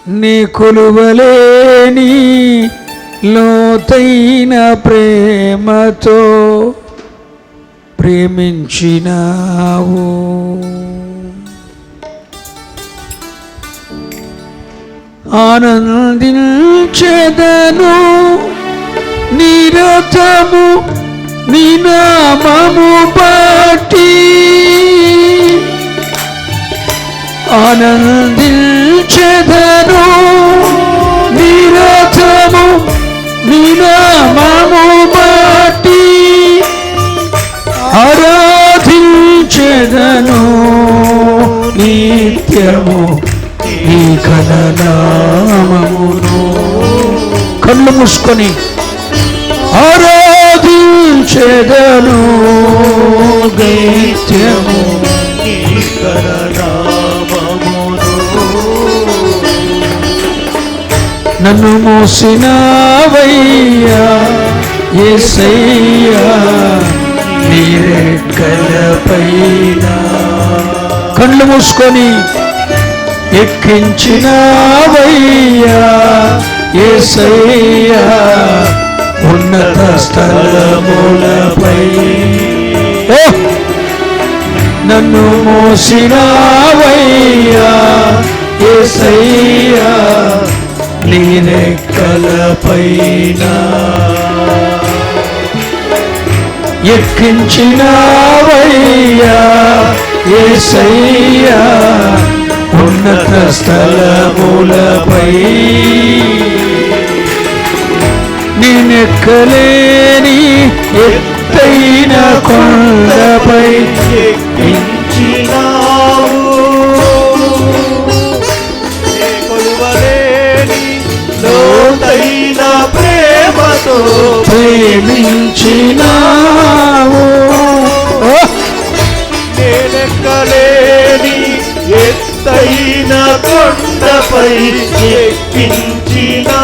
నీ కొలువలేని లోతైన ప్రేమతో ప్రేమించినావు. ఆనందించెదను నిరతము నీ నామము బట్టి, ఆనందించెదను నిరతము నీ నామము బట్టి, ఆరాధించెదను నిత్యము నీ ఘననామమును. కళ్ళు మూసుకొని ఆరాధించెదను నిత్యము నీ ఘననామమును. నన్ను మోసినవయ్యా యేసయ్యా నీ రెక్కలపైన. కళ్ళు మూసుకొని ఎక్కించినవయ్యా యేసయ్యా ఉన్నత స్థలములపై. నన్ను మోసినవయ్యా యేసయ్యా నీ రెక్కలపైన. ఎక్కించినవయ్యా యేసయ్యా ఉన్నత స్థలములపై. నేనెక్కలేని ఎత్తైన కొండపై ఎక్కించినావు. కొలువలేని లోతైన ప్రేమతో ప్రేమించినావు. నేనెక్కలేని ఎత్తైన కొండపై ఎక్కించినావు.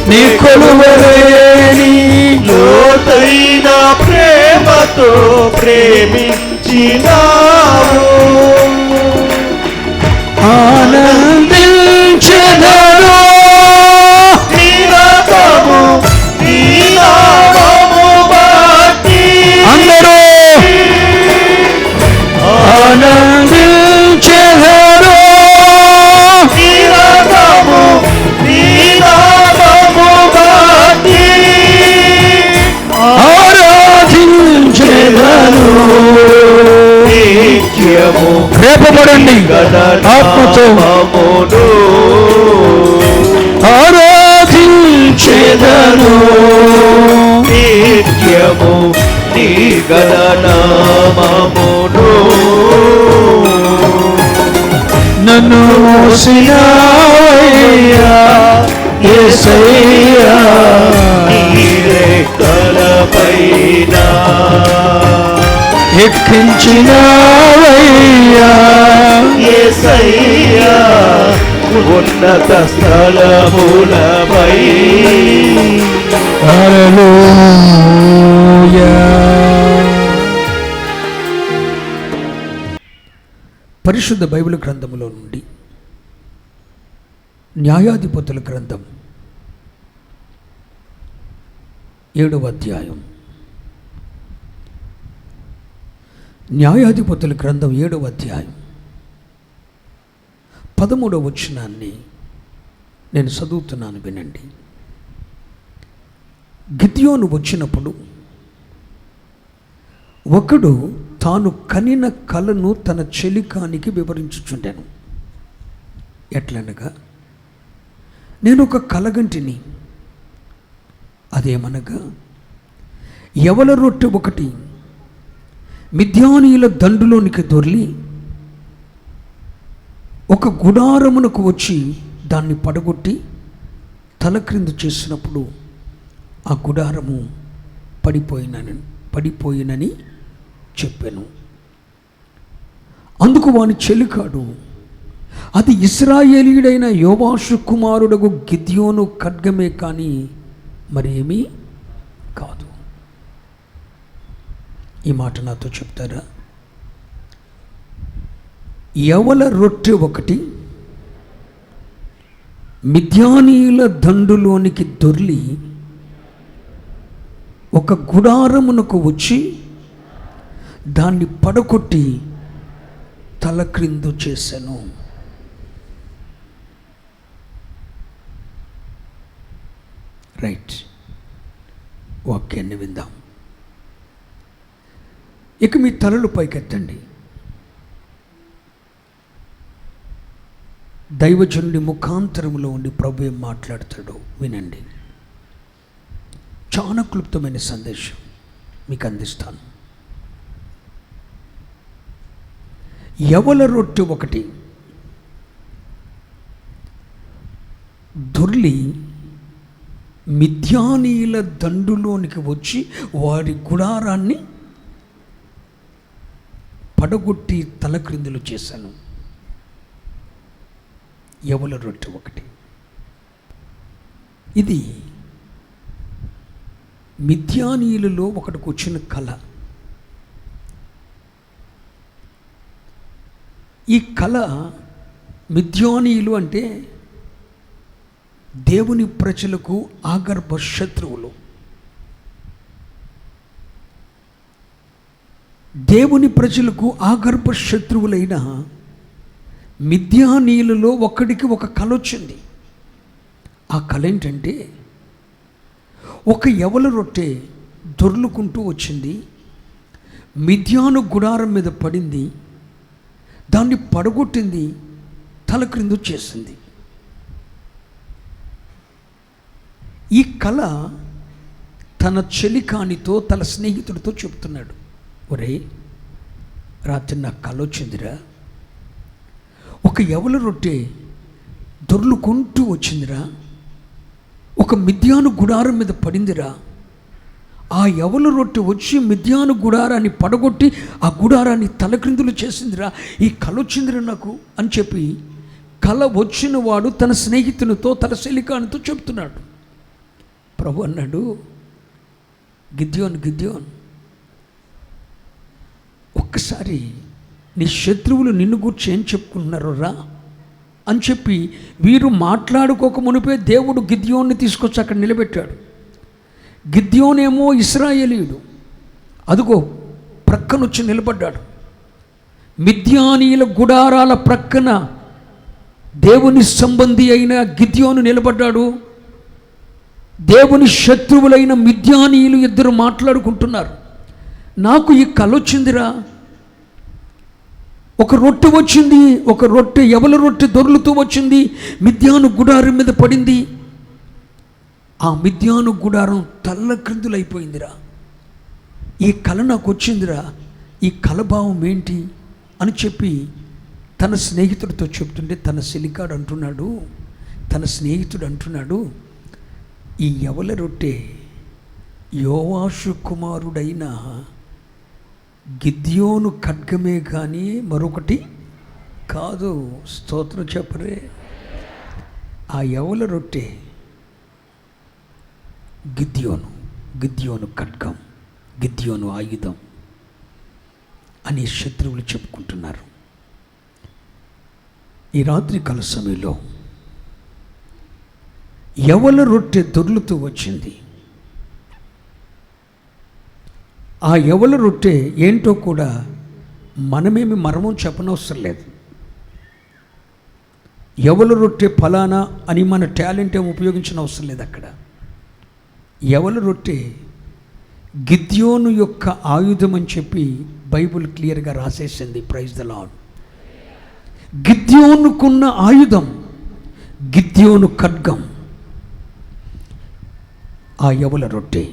నీ కొలువలేని లోతైన ప్రేమతో ప్రేమించినావు. ఆనందించెదను నిరతము నీ నామము బట్టి. అందరూ ఆనందించెదను నిరతము నీ నామము బట్టి, ఆరాధించెదను నిత్యము. రేపబడండి ఆత్మతో. ఆరాధించెదను నిత్యము నీ గణనామమును. నన్ను మోసినవయ్యా యేసయ్యా నీ రెక్కలపైన. ఎక్కించినవయ్యా యేసయ్యా ఉన్నత స్థలములపై. హల్లెలూయా. పరిశుద్ధ బైబిల్ గ్రంథములో నుండి న్యాయాధిపతుల గ్రంథం 7వ అధ్యాయం. న్యాయాధిపతుల గ్రంథం 7వ అధ్యాయం 13వ వచనాన్ని నేను చదువుతున్నాను, వినండి. గిద్యోను వచ్చినప్పుడు ఒకడు తాను కనిన కలను తన చెలికానికి వివరించుచుండెను. ఎట్లనగా, నేను ఒక కలగంటిని. అదేమనగా, యవల రొట్టె ఒకటి మిద్యానీయుల దండులోనికి దొర్లి ఒక గుడారమునకు వచ్చి దాన్ని పడగొట్టి తల క్రింద చేసినప్పుడు ఆ గుడారము పడిపోయినని చెప్పాను. అందుకు వాని చెలికాడు, అది ఇశ్రాయేలీయుడైన యోవాషు కుమారుడగు గిద్యోను ఖడ్గమే కానీ మరేమీ కాదు. ఈ మాట నాతో చెప్తారా? యవల రొట్టె ఒకటి మిద్యానీయుల దండులోనికి దొర్లి ఒక గుడారమునకు వచ్చి దాన్ని పడగొట్టి తలక్రిందు చేశాను. రైట్, వాక్యాన్ని విందాం. ఇక మీ తలలు పైకెత్తండి. దైవజనుడి ముఖాంతరంలో ఉండి ప్రభు ఏం మాట్లాడతాడో వినండి. చాలా క్లుప్తమైన సందేశం మీకు అందిస్తాను. యవల రొట్టె ఒకటి దొర్లి మిద్యానీయుల దండులోనికి వచ్చి వారి గుడారాన్ని పడగొట్టి తలక్రిందులు చేశాను. యవల రొట్టె ఒకటి. ఇది మిద్యానీయులలో ఒకటికి వచ్చిన కళ. ఈ కళ, మిద్యానీయులు అంటే దేవుని ప్రజలకు ఆగర్భ శత్రువులు. దేవుని ప్రజలకు ఆగర్భ శత్రువులైన మిద్యానీయులలో ఒకడికి ఒక కళ వచ్చింది. ఆ కళ ఏంటంటే, ఒక యవల రొట్టె దొర్లుకుంటూ వచ్చింది, మిద్యాను గుడారం మీద పడింది, దాన్ని పడగొట్టింది, తలక్రిందు చేసింది. ఈ కళ తన చెలికానితో, తన స్నేహితుడితో చెప్తున్నాడు. ఒరే, రాత్రి నాకు కళ వచ్చిందిరా, ఒక యవల రొట్టె దొర్లుకుంటూ వచ్చిందిరా, ఒక మిద్యాను గుడారం మీద పడిందిరా, ఆ యవల రొట్టె వచ్చి మిద్యాను గుడారాన్ని పడగొట్టి ఆ గుడారాన్ని తలక్రిందులు చేసిందిరా, ఈ కళ వచ్చిందిరా నాకు అని చెప్పి కళ వచ్చిన వాడు తన స్నేహితునితో, తన శలికానితో చెప్తున్నాడు. ప్రభు అన్నాడు, గిద్యోన్, ఒక్కసారి నీ శత్రువులు నిన్ను గూర్చి ఏం చెప్పుకుంటున్నారు రా అని చెప్పి వీరు మాట్లాడుకోక మునిపే దేవుడు గిద్యోన్ని తీసుకొచ్చి అక్కడ నిలబెట్టాడు. గిద్యోనేమో ఇశ్రాయేలీయుడు, అదుగో ప్రక్కనొచ్చి నిలబడ్డాడు. మిద్యానీయుల గుడారాల ప్రక్కన దేవుని సంబంధి అయిన గిద్యోను నిలబడ్డాడు. దేవుని శత్రువులైన మిద్యానీయులు ఇద్దరు మాట్లాడుకుంటున్నారు. నాకు ఈ కళ వచ్చిందిరా, ఒక రొట్టె వచ్చింది, ఒక రొట్టె యవల రొట్టె దొర్లుతూ వచ్చింది, మిద్యాను గుడారం మీద పడింది, ఆ మిద్యాను గుడారం తల్లక్రిందులైపోయిందిరా, ఈ కళ నాకు వచ్చిందిరా, ఈ కళభావం ఏంటి అని చెప్పి తన స్నేహితుడితో చెప్తుంటే తన సిలికాడు అంటున్నాడు, తన స్నేహితుడు అంటున్నాడు, ఈ యవల రొట్టె యోవాషు కుమారుడైన గిద్యోను ఖడ్గమే కానీ మరొకటి కాదు. స్తోత్రం చెప్పరే. ఆ యవల రొట్టె గిద్యోను ఖడ్గం, గిద్యోను ఆయుధం అని శత్రువులు చెప్పుకుంటున్నారు. ఈ రాత్రి కాల సమయంలో యవల రొట్టె దొర్లుతూ వచ్చింది. ఆ యవల రొట్టె ఏంటో కూడా మనమేమి మర్మం చెప్పనవసరం లేదు. యవల రొట్టె ఫలానా అని మన టాలెంట్ ఏమి ఉపయోగించిన అవసరం లేదు. అక్కడ యవల రొట్టె గిద్యోను యొక్క ఆయుధం అని చెప్పి బైబిల్ క్లియర్గా రాసేసింది. Praise the lord. గిద్యోనుకున్న ఆయుధం, గిద్యోను ఖడ్గం, ఆ యవల రొట్టె.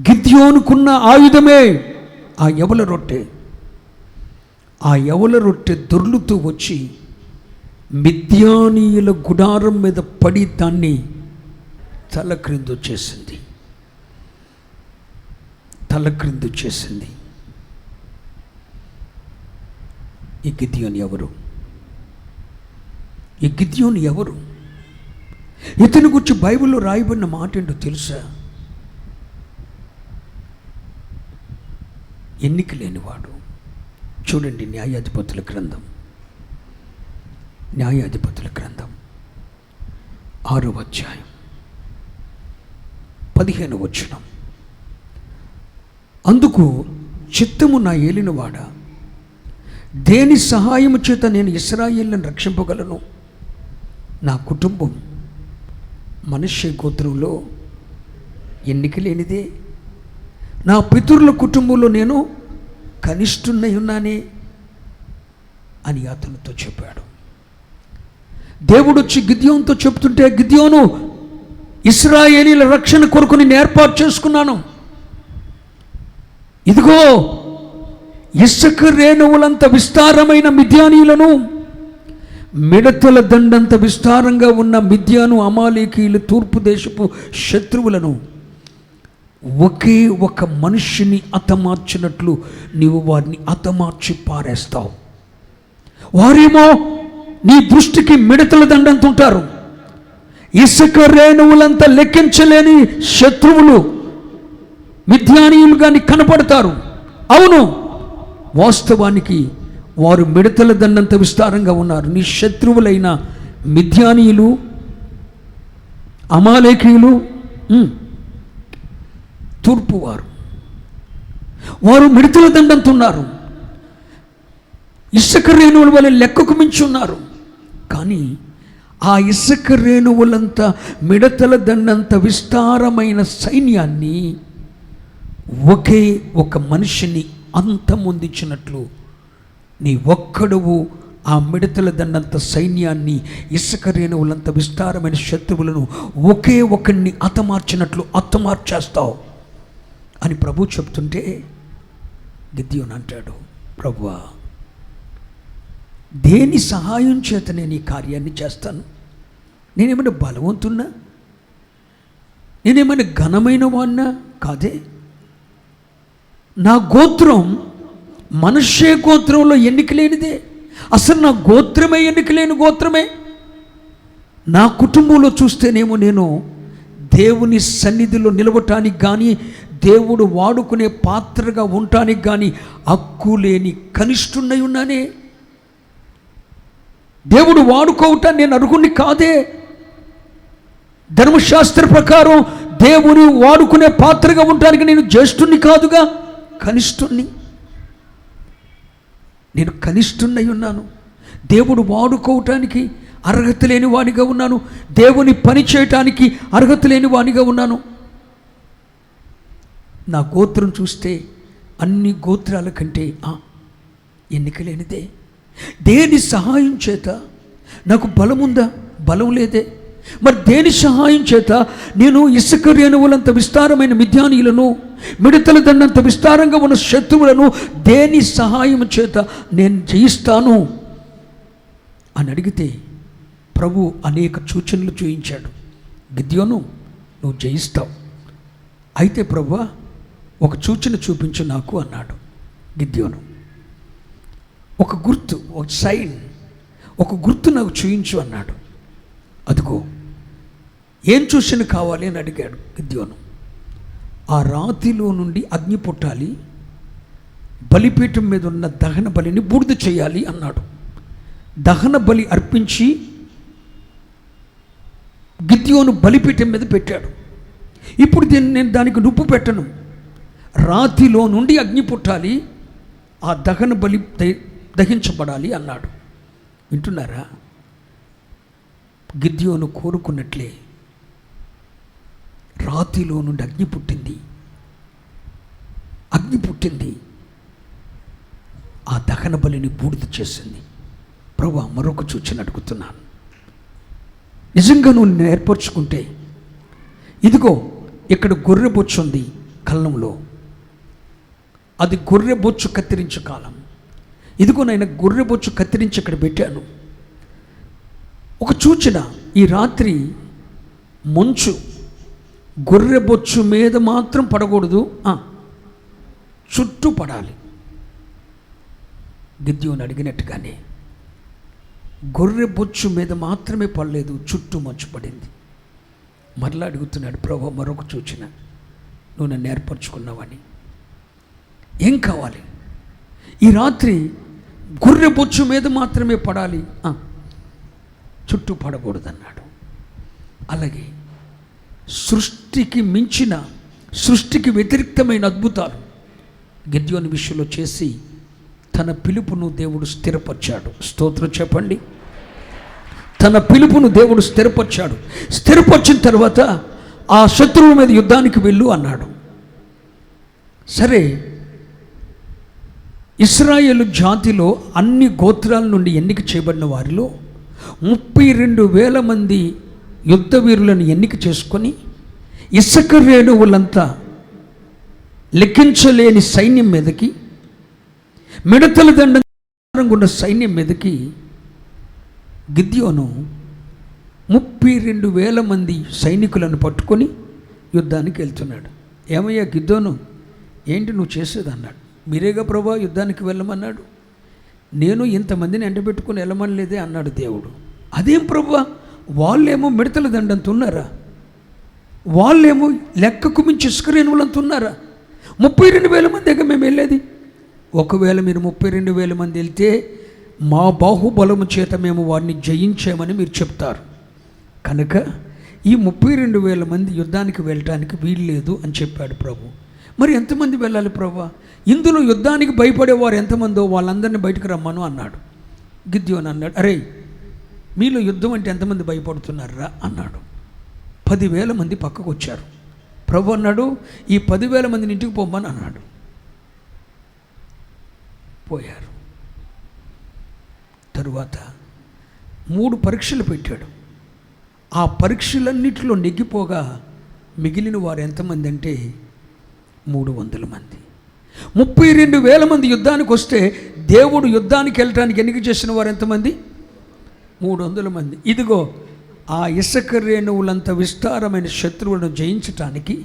గిద్యోనుకున్న ఆయుధమే ఆ యవల రొట్టె. ఆ యవల రొట్టె దొర్లుతూ వచ్చి మిద్యానీయుల గుడారం మీద పడి దాన్ని తలక్రిందు చేసింది. ఈ గిద్యోను ఎవరు? ఇతని గురించి బైబిల్లో రాయబడిన మాట ఏంటో తెలుసా? ఎన్నిక లేనివాడు, చూడండి, న్యాయాధిపతుల గ్రంథం 6వ అధ్యాయం 15వ వచనం. అందుకు చిత్తము నా ఏలినవాడ, దేని సహాయము చేత నేను ఇశ్రాయేలును రక్షింపగలను? నా కుటుంబం మనష్షే గోత్రంలో ఎన్నిక లేనిదే, నా పితరుల కుటుంబంలో నేను కనిష్ఠున్నై ఉన్నానే అని అతనితో చెప్పాడు. దేవుడు వచ్చి గిద్యోనుతో చెప్తుంటే, గిద్యోను, ఇశ్రాయేలీల రక్షణ కొరకు నేను ఏర్పాటు చేసుకున్నాను. ఇదిగో ఇసుక రేణువులంత విస్తారమైన మిద్యానీయులను, మిడతల దండంత విస్తారంగా ఉన్న మిద్యాను, అమాలేకీయులు, తూర్పు దేశపు శత్రువులను ఒకే ఒక మనిషిని హతమార్చినట్లు నీవు వారిని హతమార్చి పారేస్తావు. వారేమో నీ దృష్టికి మిడతల దండంత ఉంటారు. ఇసుక రేణువులంతా లెక్కించలేని శత్రువులు మిద్యానీయులుగా నీకు కనపడతారు. అవును, వాస్తవానికి వారు మిడతల దండంత విస్తారంగా ఉన్నారు. నీ శత్రువులైన మిద్యానీయులు, అమాలేకీయులు, తూర్పు వారు మిడతల దండంత ఉన్నారు. ఇసుక రేణువుల వల్ల లెక్కకు మించి ఉన్నారు. కానీ ఆ ఇసుక రేణువులంత, మిడతల దండంత విస్తారమైన సైన్యాన్ని ఒకే ఒక మనిషిని అంతమొందించినట్లు నీ ఒక్కడువు ఆ మిడతల దండంత సైన్యాన్ని, ఇసుక రేణువులంత విస్తారమైన శత్రువులను ఒకే ఒకరిని హతమార్చినట్లు హతమార్చేస్తావు అని ప్రభు చెప్తుంటే, గిద్యోను అంటాడు, ప్రభువా, దేని సహాయం చేత నేను ఈ కార్యాన్ని చేస్తాను? నేనేమైనా బలవంతున్నా? నేనేమైనా ఘనమైన వాడినా? కాదే. నా గోత్రం మనష్షే గోత్రంలో ఎన్నిక లేనిదే. అసలు నా గోత్రమే ఎన్నిక లేని గోత్రమే. నా కుటుంబంలో చూస్తేనేమో నేను దేవుని సన్నిధిలో నిలవటానికి కానీ, దేవుడు వాడుకునే పాత్రగా ఉండటానికి కానీ హక్కు లేని కనిష్ఠున్నై ఉన్నానే. దేవుడు వాడుకోవటాన్ని నేను అర్హుణ్ణి కాదే. ధర్మశాస్త్ర ప్రకారం దేవుని వాడుకునే పాత్రగా ఉండటానికి నేను జ్యేష్ఠుణ్ణి కాదుగా, కనిష్ఠుణ్ణి. నేను కనిష్ఠున్నై ఉన్నాను. దేవుడు వాడుకోవటానికి అర్హత లేని వాడిగా ఉన్నాను. దేవుని పని చేయటానికి అర్హత లేని వాడిగా ఉన్నాను. నా గోత్రం చూస్తే అన్ని గోత్రాల కంటే ఎన్నిక లేనిదే. దేని సహాయం చేత? నాకు బలం ఉందా? బలం లేదే. మరి దేని సహాయం చేత నేను ఇసుక రేణువులంత విస్తారమైన మిద్యానీయులను, మిడతల దండంత విస్తారంగా ఉన్న శత్రువులను దేని సహాయం చేత నేను జయిస్తాను అని అడిగితే, ప్రభు అనేక సూచనలు చూయించాడు. గిద్యోను, నువ్వు జయిస్తావు. అయితే ప్రభువా, ఒక సూచన చూపించు నాకు అన్నాడు గిద్యోను. ఒక గుర్తు, ఒక సైన్, ఒక గుర్తు నాకు చూయించు అన్నాడు. అదిగో, ఏం సూచన కావాలి అని అడిగాడు గిద్యోను. ఆ రాతిలో నుండి అగ్ని పుట్టాలి, బలిపీఠం మీద ఉన్న దహన బలిని బూడిద చేయాలి అన్నాడు. దహన బలి అర్పించి గిద్యోను బలిపీఠం మీద పెట్టాడు. ఇప్పుడు నేను దానికి నుప్పు పెట్టను. రాతిలో నుండి అగ్ని పుట్టాలి, ఆ దహన బలి దహించబడాలి అన్నాడు. వింటున్నారా? గిద్యోను కోరుకున్నట్లే రాతిలో నుండి అగ్ని పుట్టింది. అగ్ని పుట్టింది, ఆ దహన బలిని బూడిద చేసింది. ప్రభువా, మరొక సూచన అడుగుతున్నాను. నిజంగా నువ్వు ఏర్పరచుకుంటే, ఇదిగో ఇక్కడ గొర్రె బొచ్చు ఉంది కళ్ళంలో, అది గొర్రె బొచ్చు కత్తిరించే కాలం. ఇదిగో నేను గొర్రె బొచ్చు కత్తిరించి ఇక్కడ పెట్టాను. ఒక సూచన, ఈ రాత్రి మంచు గొర్రె బొచ్చు మీద మాత్రం పడకూడదు, చుట్టూ పడాలి. గిద్యోను అడిగినట్టుగానే గొర్రె బొచ్చు మీద మాత్రమే పడలేదు, చుట్టూ మంచు పడింది. మరలా అడుగుతున్నాడు, ప్రభు, మరొక సూచన. నువ్వు నన్ను ఏర్పరచుకున్నావని ఏం కావాలి? ఈ రాత్రి గొర్రె బొచ్చు మీద మాత్రమే పడాలి, చుట్టూ పడకూడదన్నాడు. అలాగే సృష్టికి మించిన, సృష్టికి వ్యతిరేక్తమైన అద్భుతాలు గిద్యోని విషయంలో చేసి తన పిలుపును దేవుడు స్థిరపరిచాడు. స్తోత్రం చెప్పండి. తన పిలుపును దేవుడు స్థిరపరిచాడు. స్థిరపరిచిన తర్వాత ఆ శత్రువు మీద యుద్ధానికి వెళ్ళు అన్నాడు. సరే, ఇశ్రాయేలు జాతిలో అన్ని గోత్రాల నుండి ఎన్నిక చేయబడిన వారిలో 32,000 మంది యుద్ధ వీరులను ఎన్నిక చేసుకొని ఇసుక రేణువులంతా లెక్కించలేని సైన్యం మీదకి, మిడతల దండంగా ఉన్న సైన్యం మీదకి గిద్యోను 32,000 మంది సైనికులను పట్టుకొని యుద్ధానికి వెళ్తున్నాడు. ఏమయ్యా గిద్యోను, ఏంటి నువ్వు చేసేది అన్నాడు. మీరేగా ప్రభా యుద్ధానికి వెళ్ళమన్నాడు, నేను ఇంతమందిని ఎండబెట్టుకుని వెళ్ళమనలేదే అన్నాడు దేవుడు. అదేం ప్రభా, వాళ్ళేమో మిడతల దండంతో ఉన్నారా, వాళ్ళేమో లెక్కకు మించి ఇసుకరేణువులంత ఉన్నారా, 32,000 మందిగా మేము వెళ్ళేది. ఒకవేళ మీరు 32,000 మంది వెళ్తే మా బాహుబలము చేత మేము వారిని జయించామని మీరు చెప్తారు, కనుక ఈ 32,000 మంది యుద్ధానికి వెళ్ళటానికి వీల్లేదు అని చెప్పాడు ప్రభు. మరి ఎంతమంది వెళ్ళాలి ప్రభా, ఇందులో యుద్ధానికి భయపడేవారు ఎంతమందో వాళ్ళందరినీ బయటకు రమ్మను అన్నాడు. గిద్యోను అన్నాడు, అరే మీలో యుద్ధం అంటే ఎంతమంది భయపడుతున్నారా అన్నాడు. 10,000 మంది పక్కకు వచ్చారు. ప్రభు అన్నాడు, ఈ 10,000 మందిని ఇంటికి పోమ్మని అన్నాడు. పోయారు. తరువాత 3 పరీక్షలు పెట్టాడు. ఆ పరీక్షలన్నిటిలో నెగ్గిపోగా మిగిలిన వారు ఎంతమంది అంటే 300 మంది. 32,000 మంది యుద్ధానికి వస్తే దేవుడు యుద్ధానికి వెళ్ళటానికి ఎన్నిక చేసిన వారు ఎంతమంది? 300 మంది. ఇదిగో ఆ ఇసుక రేణువులంత విస్తారమైన శత్రువులను జయించటానికి,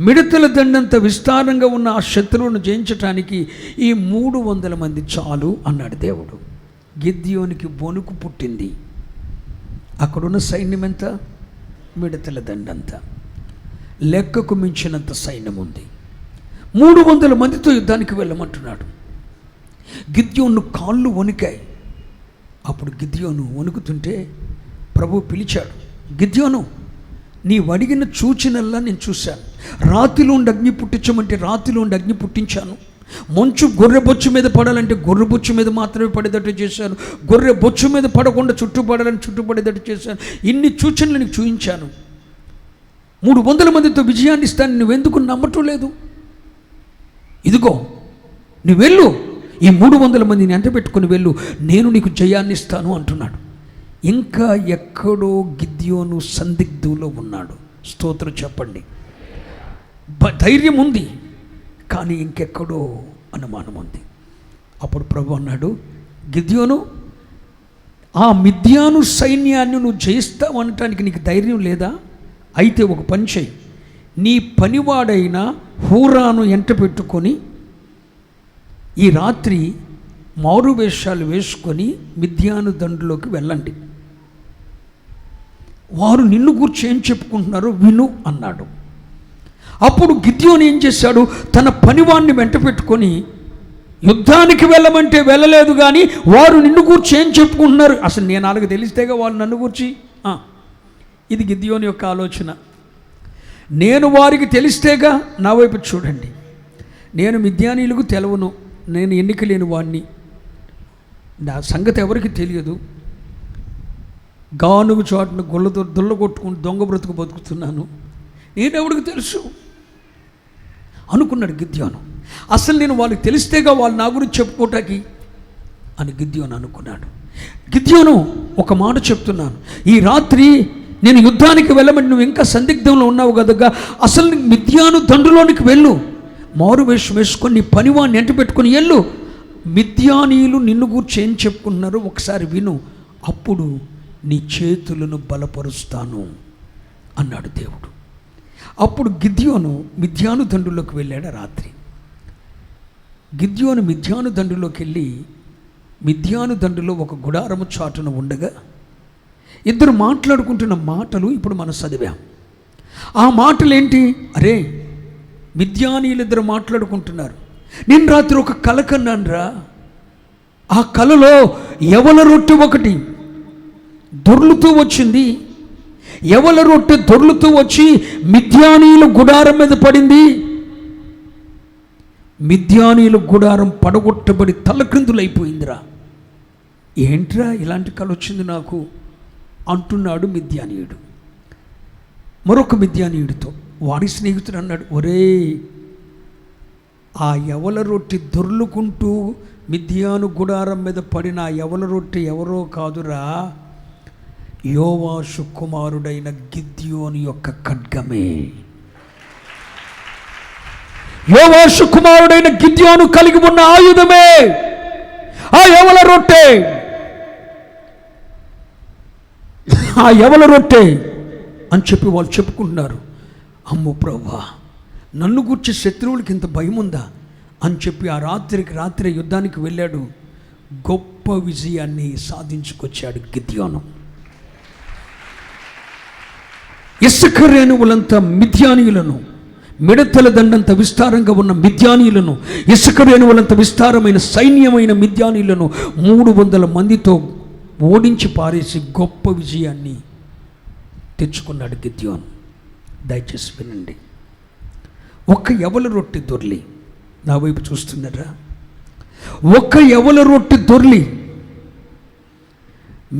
మిడతల దండంత విస్తారంగా ఉన్న ఆ శత్రువులను జయించటానికి ఈ 300 మంది చాలు అన్నాడు దేవుడు. గిద్యోనికి వణుకు పుట్టింది. అక్కడున్న సైన్యం ఎంత? మిడతల దండంత, లెక్కకు మించినంత సైన్యం ఉంది. 300 మందితో యుద్ధానికి వెళ్ళమంటున్నాడు. గిద్యోను కాళ్ళు వణికాయి. అప్పుడు గిద్యోను వణుకుతుంటే ప్రభు పిలిచాడు, గిద్యోను నీవు అడిగిన సూచనల్లా నేను చూశాను. రాతిలో ఉండి అగ్ని పుట్టించమంటే రాతిలో ఉండి అగ్ని పుట్టించాను. మంచు గొర్రె బొచ్చు మీద పడాలంటే గొర్రె బొచ్చు మీద మాత్రమే పడేటట్టు చేశాను. గొర్రె బొచ్చు మీద పడకుండా చుట్టూ పడాలని చుట్టూ పడేటట్టు చేశాను. ఇన్ని సూచనలు నీకు చూపించాను. 300 మందితో విజయాన్ని ఇస్తాను, నువ్వెందుకు నమ్మటం లేదు? ఇదిగో నువ్వు వెళ్ళు, ఈ 300 మందిని ఎంట పెట్టుకుని వెళ్ళు, నేను నీకు జయాన్ని ఇస్తాను అంటున్నాడు. ఇంకా ఎక్కడో గిద్యోను సందిగ్ధంలో ఉన్నాడు. స్తోత్రం చెప్పండి. ధైర్యం ఉంది, కానీ ఇంకెక్కడో అనుమానం ఉంది. అప్పుడు ప్రభు అన్నాడు, గిద్యోను ఆ మిద్యాను సైన్యాన్ని నువ్వు జయిస్తావు అనటానికి నీకు ధైర్యం లేదా? అయితే ఒక పని చేయి, నీ పనివాడైన హూరాను ఎంట పెట్టుకొని ఈ రాత్రి మారు వేషాలు వేసుకొని మిద్యాను దండులోకి వెళ్ళండి, వారు నిన్ను గురించి ఏం చెప్పుకుంటున్నారో విను అన్నాడు. అప్పుడు గిద్యోను ఏం చేశాడు, తన పనివాడిని వెంట పెట్టుకొని యుద్ధానికి వెళ్ళమంటే వెళ్ళలేదు, కానీ వారు నిన్ను గురించి ఏం చెప్పుకుంటున్నారు, అసలు నేను వాళ్ళకి తెలిస్తేగా వాళ్ళు నన్ను గురించి. ఇది గిద్యోను యొక్క ఆలోచన. నేను వారికి తెలిస్తేగా, నా వైపు చూడండి, నేను మిద్యానీయులకు తెలవను, నేను ఎన్నిక లేని వాడిని, నా సంగతి ఎవరికి తెలియదు, గానుగు చోటును గుళ్ళతో దుల్ల కొట్టుకుంటూ దొంగ బ్రతుకు బతుకుతున్నాను, నేనెవడికి తెలుసు అనుకున్నాడు గిద్యోను. అసలు నేను వాళ్ళకి తెలిస్తేగా వాళ్ళు నా గురించి చెప్పుకోవటానికి అని గిద్యోను అనుకున్నాడు. గిద్యోను ఒక మాట చెప్తున్నాను, ఈ రాత్రి నేను యుద్ధానికి వెళ్ళమని నువ్వు ఇంకా సందిగ్ధంలో ఉన్నావు కదగా, అసలు మిద్యాను దండులోనికి వెళ్ళు, మారు వేషం వేసుకొని నీ పనివాడిని ఎంట పెట్టుకొని వెళ్ళు, మిద్యానీయులు నిన్ను గూర్చి ఏం చెప్పుకున్నారో ఒకసారి విను, అప్పుడు నీ చేతులను బలపరుస్తాను అన్నాడు దేవుడు. అప్పుడు గిద్యోను మిద్యాను దండులోకి వెళ్ళాడు. రాత్రి గిద్యోను మిద్యాను దండులోకి వెళ్ళి మిద్యాను దండులో ఒక గుడారము చాటున ఉండగా ఇద్దరు మాట్లాడుకుంటున్న మాటలు ఇప్పుడు మనం చదివాం. ఆ మాటలు ఏంటి? అరే మిద్యానీయులు ఇద్దరు మాట్లాడుకుంటున్నారు, నేను రాత్రి ఒక కల కన్నానురా. ఆ కలలో యవల రొట్టె ఒకటి దొర్లుతూ వచ్చింది. యవల రొట్టె దొర్లుతూ వచ్చి మిద్యానీయుల గుడారం మీద పడింది. మిద్యానీయుల గుడారం పడగొట్టబడి తలక్రిందులైపోయిందిరా. ఏంట్రా ఇలాంటి కల వచ్చింది నాకు అంటున్నాడు మిద్యానీయుడు. మరొక మిద్యానీయుడితో, వాడి స్నేహితుడు అన్నాడు, ఒరే, ఆ యవల రొట్టె దొర్లుకుంటూ మిద్యాను గుడారం మీద పడిన ఆ యవల రొట్టె ఎవరో కాదురా, యోవాషు కుమారుడైన గిద్యోను యొక్క ఖడ్గమే. యోవాషు కుమారుడైన గిద్యోను కలిగి ఉన్న ఆయుధమే ఆ యవల రొట్టె. ఆ యవల రొట్టె అని చెప్పి వాళ్ళు చెప్పుకుంటున్నారు. అమ్మో ప్రభువా, నన్ను గూర్చి శత్రువులకి ఇంత భయం ఉందా అని చెప్పి ఆ రాత్రి యుద్ధానికి వెళ్ళాడు. గొప్ప విజయాన్ని సాధించుకొచ్చాడు గిద్యోను. ఇసుక రేణువులంత మిద్యానీయులను, మిడతల దండంత విస్తారంగా ఉన్న మిద్యానీయులను, ఇసుక రేణువులంత విస్తారమైన సైన్యమైన మిద్యానీయులను 300 మందితో ఓడించి పారేసి గొప్ప విజయాన్ని తెచ్చుకున్నాడు గిద్యోను. దయచేసి వినండి. ఒక్క యవల రొట్టె దొర్లి, నా వైపు చూస్తున్నారా, ఒక్క యవల రొట్టె దొర్లి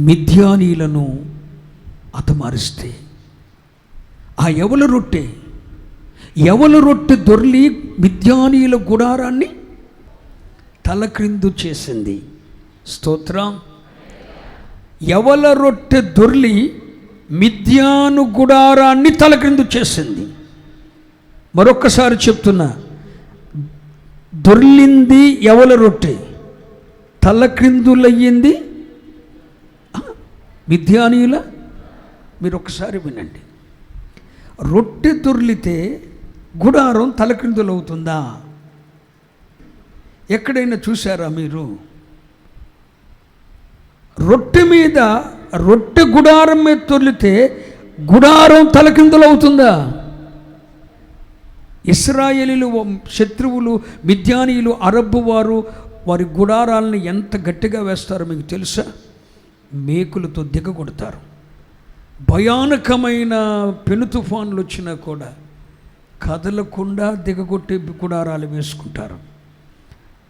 మిద్యానీయులను హతమారిస్తే, ఆ యవల రొట్టె దొర్లి మిద్యానీయుల గుడారాన్ని తలక్రిందు చేసింది. స్తోత్రం. యవల రొట్టె దొర్లి మిద్యాను గుడారాన్ని తలక్రిందు చేసింది. మరొక్కసారి చెప్తున్నా, దొర్లింది యవల రొట్టె, తలక్రిందులయ్యింది మిద్యానీయుల. మీరు ఒకసారి వినండి. రొట్టె దొర్లితే గుడారం తలక్రిందులవుతుందా? ఎక్కడైనా చూసారా మీరు? రొట్టె గుడారం మీద దొర్లితే గుడారం తలకిందులవుతుందా? ఇశ్రాయేలీలు, శత్రువులు, మిద్యానీయులు, అరబ్బు వారి గుడారాలను ఎంత గట్టిగా వేస్తారో మీకు తెలుసా? మేకులతో దిగగొడతారు. భయానకమైన పెను తుఫాన్లు వచ్చినా కూడా కదలకుండా దిగగొట్టే గుడారాలు వేసుకుంటారు.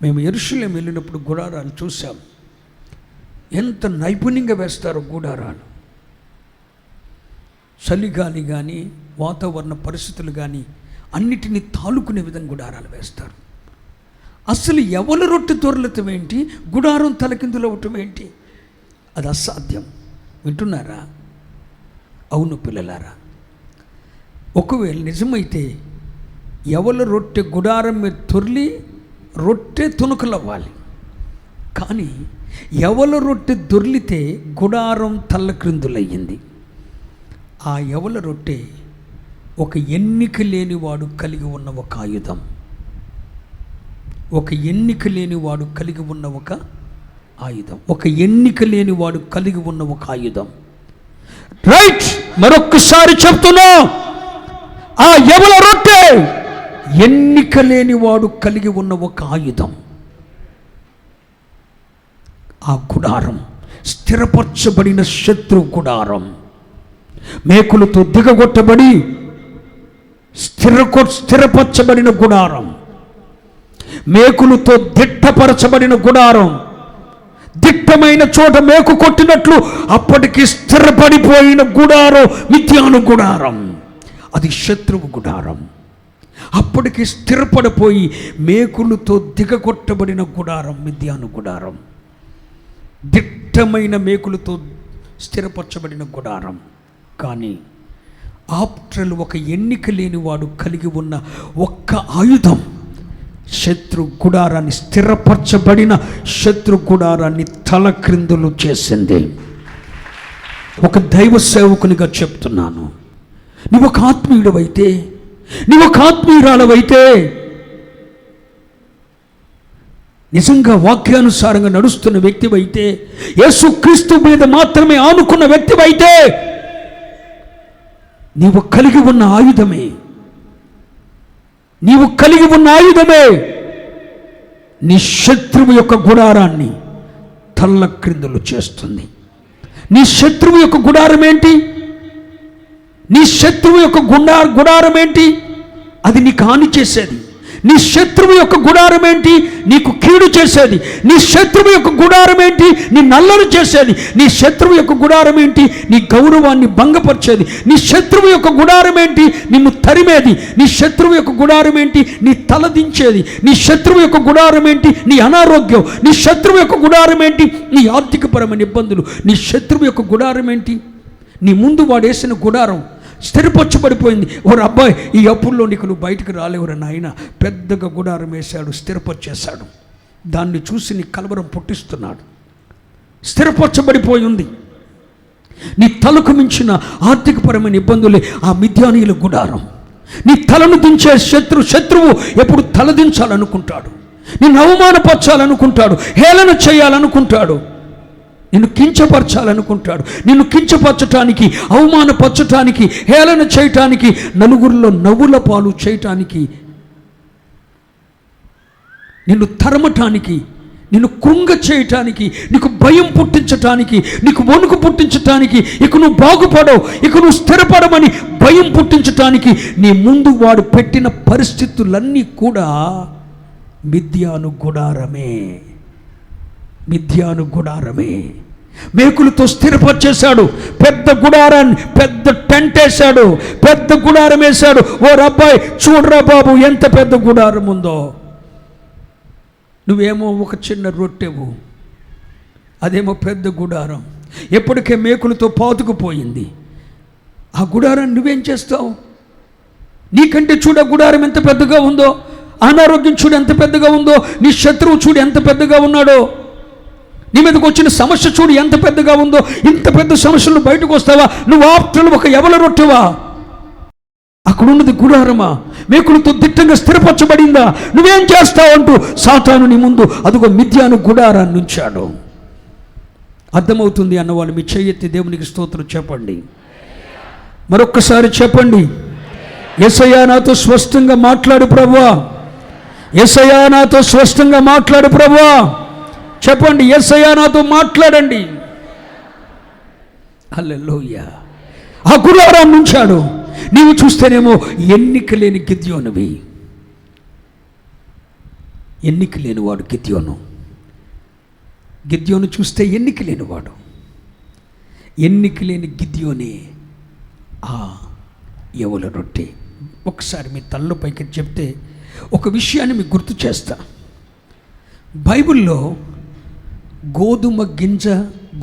మేము యెరూషలేము వెళ్ళినప్పుడు గుడారాలు చూసాం. ఎంత నైపుణ్యంగా వేస్తారో గుడారాలు. చలిగాలి కానీ, వాతావరణ పరిస్థితులు కానీ అన్నిటినీ తాలుకునే విధంగా గుడారాలు వేస్తారు. అసలు యవల రొట్టె దొర్లటం ఏంటి, గుడారం తలకిందులవటం ఏంటి? అది అసాధ్యం. వింటున్నారా? అవును పిల్లలారా, ఒకవేళ నిజమైతే యవల రొట్టె గుడారం మీద దొర్లి రొట్టె తునకలవ్వాలి. కానీ యవల రొట్టె దొర్లితే గుడారం తల్లక్రిందులయ్యింది. ఆ యవల రొట్టె ఒక ఎన్నిక లేనివాడు కలిగి ఉన్న ఒక ఆయుధం. ఒక ఎన్నిక లేనివాడు కలిగి ఉన్న ఒక ఆయుధం. ఒక ఎన్నిక లేనివాడు కలిగి ఉన్న ఒక ఆయుధం. రైట్. మరొక్కసారి చెప్తున్నా, ఆ యవల రొట్టె ఎన్నిక లేనివాడు కలిగి ఉన్న ఒక ఆయుధం. ఆ గుడారం స్థిరపరచబడిన శత్రు గుడారం, మేకులతో దిగగొట్టబడి స్థిరపరచబడిన గుడారం, మేకులతో దిట్టపరచబడిన గుడారం. దిట్టమైన చోట మేకు కొట్టినట్లు అప్పటికి స్థిరపడిపోయిన గుడారం మిద్యాను గుడారం. అది శత్రువు గుడారం. అప్పటికి స్థిరపడిపోయి మేకులతో దిగగొట్టబడిన గుడారం మిద్యాను గుడారం. దిట్టమైన మేకులతో స్థిరపరచబడిన గుడారం. కానీ ఆప్ట్రలు ఒక ఎన్నిక లేనివాడు కలిగి ఉన్న ఒక్క ఆయుధం శత్రు గుడారాన్ని, స్థిరపరచబడిన శత్రు గుడారాన్ని తలక్రిందులు చేసింది. ఒక దైవ సేవకునిగా చెప్తున్నాను, నీవు ఒక ఆత్మీయుడవైతే, నీవు ఒక ఆత్మీయురాలవైతే, నిజంగా వాక్యానుసారంగా నడుస్తున్న వ్యక్తివైతే, యేసుక్రీస్తు మీద మాత్రమే ఆనుకున్న వ్యక్తివైతే, నీవు కలిగి ఉన్న ఆయుధమే, నీవు కలిగి ఉన్న ఆయుధమే నీ శత్రువు యొక్క గుడారాన్ని తల్లక్రిందులు చేస్తుంది. నీ శత్రువు యొక్క గుడారం ఏంటి? నీ శత్రువు యొక్క గుడారం ఏంటి? అది నీకు హాని చేసేది. నీ శత్రువు యొక్క గుడారం ఏంటి? నీకు కీడు చేసేది. నీ శత్రువు యొక్క గుడారం ఏంటి? నీ నల్లరు చేసేది. నీ శత్రువు యొక్క గుడారం ఏంటి? నీ గౌరవాన్ని భంగపరిచేది. నీ శత్రువు యొక్క గుడారం ఏంటి? నిన్ను తరిమేది. నీ శత్రువు యొక్క గుడారం ఏంటి? నీ తలదించేది. నీ శత్రువు యొక్క గుడారం ఏంటి? నీ అనారోగ్యం. నీ శత్రువు యొక్క గుడారం ఏంటి? నీ ఆర్థికపరమైన ఇబ్బందులు. నీ శత్రువు యొక్క గుడారం ఏంటి? నీ ముందు వాడు వేసిన గుడారం స్థిరపరచబడిపోయింది. ఓరు అబ్బాయి, ఈ అప్పుల్లో నీకు నువ్వు బయటకు రాలేవురా నాయన, పెద్దగా గుడారం వేశాడు, స్థిరపరిచేశాడు. దాన్ని చూసి నీ కలవరం పుట్టిస్తున్నాడు. స్థిరపరచబడిపోయి ఉంది. నీ తలకు మించిన ఆర్థికపరమైన ఇబ్బందులే ఆ మిద్యానీయుల గుడారం. నీ తలను దించే శత్రువు ఎప్పుడు తలదించాలనుకుంటాడు, నిన్ను అవమానపరచాలనుకుంటాడు, హేళన చేయాలనుకుంటాడు, నిన్ను కించపరచాలనుకుంటాడు. నిన్ను కించపరచటానికి, అవమానపరచటానికి, హేళన చేయటానికి, నలుగురిలో నవ్వుల పాలు చేయటానికి, నిన్ను తరమటానికి, నిన్ను కృంగ చేయటానికి, నీకు భయం పుట్టించటానికి, నీకు వణుకు పుట్టించటానికి, ఇక నువ్వు బాగుపడవు, ఇక నువ్వు స్థిరపడమని భయం పుట్టించటానికి నీ ముందు వాడు పెట్టిన పరిస్థితులన్నీ కూడా మిద్యాను గుడారమే. మిద్యాను గుడారమే. మేకులతో స్థిరపరిచేశాడు. పెద్ద గుడారాన్ని, పెద్ద టెంట్ వేశాడు, పెద్ద గుడారం వేశాడు. ఓ అబ్బాయి చూడరా బాబు, ఎంత పెద్ద గుడారం ఉందో. నువ్వేమో ఒక చిన్న రొట్టెవు, అదేమో పెద్ద గుడారం. ఎప్పటికే మేకులతో పాతుకుపోయింది. ఆ గుడారాన్ని నువ్వేం చేస్తావు? నీకంటే చూడ గుడారం ఎంత పెద్దగా ఉందో. అనారోగ్యం చూడు ఎంత పెద్దగా ఉందో. నీ శత్రువు చూడు ఎంత పెద్దగా ఉన్నాడో. నీ మీదకి వచ్చిన సమస్య చూడు ఎంత పెద్దగా ఉందో. ఇంత పెద్ద సమస్యలు బయటకు వస్తావా? నువ్వు ఆప్తులు ఒక ఎవల రొట్టెవా? అక్కడున్నది గుడారమా? మేకులతో దిట్టంగా స్థిరపరచబడిందా? నువ్వేం చేస్తావు అంటూ సాతాను నీ ముందు అదిగో మిద్యాను గుడారాన్ని ఉంచాడు. అర్థమవుతుంది అన్నవాళ్ళు మీ చెయ్యెత్తి దేవునికి స్తోత్రం చెప్పండి. మరొక్కసారి చెప్పండి, యేసయ్యా నాతో స్పష్టంగా మాట్లాడు ప్రభువా, యేసయ్యా నాతో స్పష్టంగా మాట్లాడు ప్రభువా. చెప్పండి, యేసయ్యా నాతో మాట్లాడండి. హల్లెలూయా. ఆ గుడారాన్ని ఉంచాడు. నీవు చూస్తేనేమో ఎన్నిక లేని గిద్యోనువి. ఎన్నిక లేనివాడు గిద్యోను. గిద్యోను చూస్తే ఎన్నిక లేనివాడు. ఎన్నిక లేని గిద్యోనే ఆ యెవల రొట్టె. ఒకసారి మీ తల్ల పైకి చెప్తే ఒక విషయాన్ని మీకు గుర్తు చేస్తా. బైబిల్లో గోధుమ గింజ,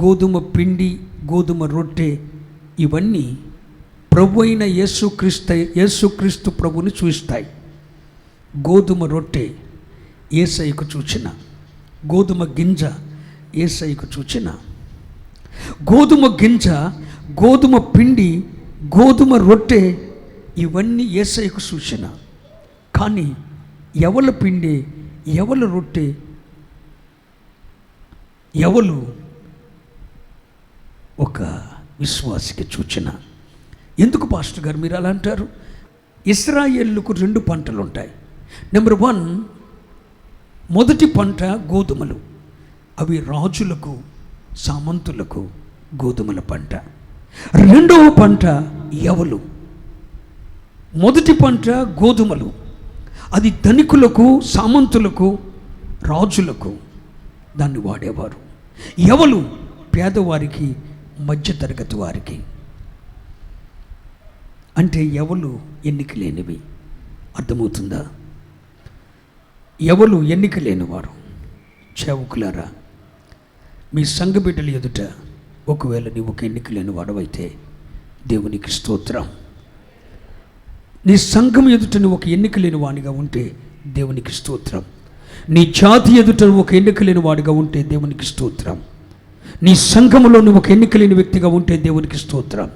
గోధుమ పిండి, గోధుమ రొట్టె ఇవన్నీ ప్రభు అయిన యేసుక్రీస్తు ప్రభుని చూస్తాయి. గోధుమ రొట్టె యేసయ్యకు సూచన, గోధుమ గింజ యేసయ్యకు సూచన. గోధుమ గింజ, గోధుమ పిండి, గోధుమ రొట్టె ఇవన్నీ యేసయ్యకు సూచన. కానీ యెవల పిండి, యెవల రొట్టె, యెవలు ఒక విశ్వాసికి సూచన. ఎందుకు పాస్టర్ గారు మీరు అలా అంటారు? ఇశ్రాయేలుకు 2 పంటలు ఉంటాయి. నెంబర్ 1, మొదటి పంట గోధుమలు. అవి రాజులకు, సామంతులకు గోధుమల పంట. రెండవ పంట యెవలు. మొదటి పంట గోధుమలు, అది ధనికులకు, సామంతులకు, రాజులకు దాన్ని వాడేవారు. యెవలు పేదవారికి, మధ్యతరగతి వారికి. అంటే యెవలు ఎన్నిక లేనివి. అర్థమవుతుందా? యెవలు ఎన్నిక లేనివారు. సేవకులారా, మీ సంఘ బిడ్డల ఎదుట ఒకవేళ నీవు ఒక ఎన్నిక లేని వాడవైతే దేవునికి స్తోత్రం. నీ సంఘం ఎదుట నువ్వు ఒక ఎన్నిక లేని వాడిగా ఉంటే దేవునికి స్తోత్రం. నీ జాతి ఎదుట ఒక ఎన్నిక లేని వాడిగా ఉంటే దేవునికి స్తోత్రం. నీ సంఘములో నువ్వు ఒక ఎన్నిక లేని వ్యక్తిగా ఉంటే దేవునికి స్తోత్రం.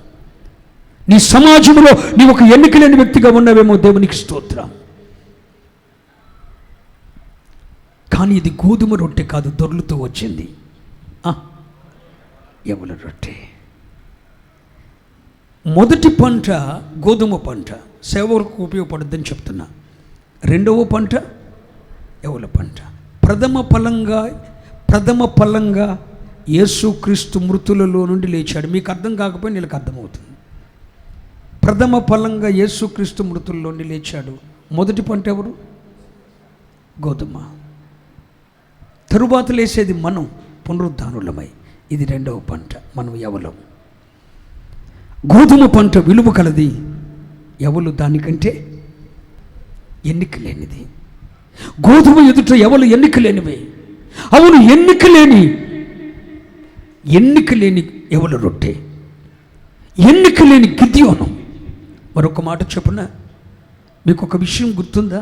నీ సమాజంలో నీవు ఒక ఎన్నిక లేని వ్యక్తిగా ఉన్నావేమో దేవునికి స్తోత్రం. కానీ ఇది గోధుమ రొట్టె కాదు, దొర్లుతూ వచ్చింది. యెవల రొట్టె. మొదటి పంట గోధుమ పంట, సేవకు ఉపయోగపడుద్దని చెప్తున్నా. రెండవ పంట యెవల పంట. ప్రథమ ఫలంగా యేసుక్రీస్తు మృతులలో నుండి లేచాడు. మీకు అర్థం కాకపోయినా వీళ్ళకి అర్థమవుతుంది. ప్రథమ ఫలంగా యేసుక్రీస్తు మృతుల్లో నుండి లేచాడు. మొదటి పంట ఎవరు? గోధుమ. తరువాత లేసేది మనం పునరుద్ధానులమై. ఇది రెండవ పంట, మనం యవలం. గోధుమ పంట విలువ కలది, యవలు దానికంటే ఎన్నిక లేనిది. గోధుమ ఎదుట యవలు ఎన్నిక లేనివే. అవును, ఎన్నిక లేని యవల రొట్టె, ఎన్నిక లేని గిద్యోను. మరొక మాట చెప్పున, మీకు ఒక విషయం గుర్తుందా?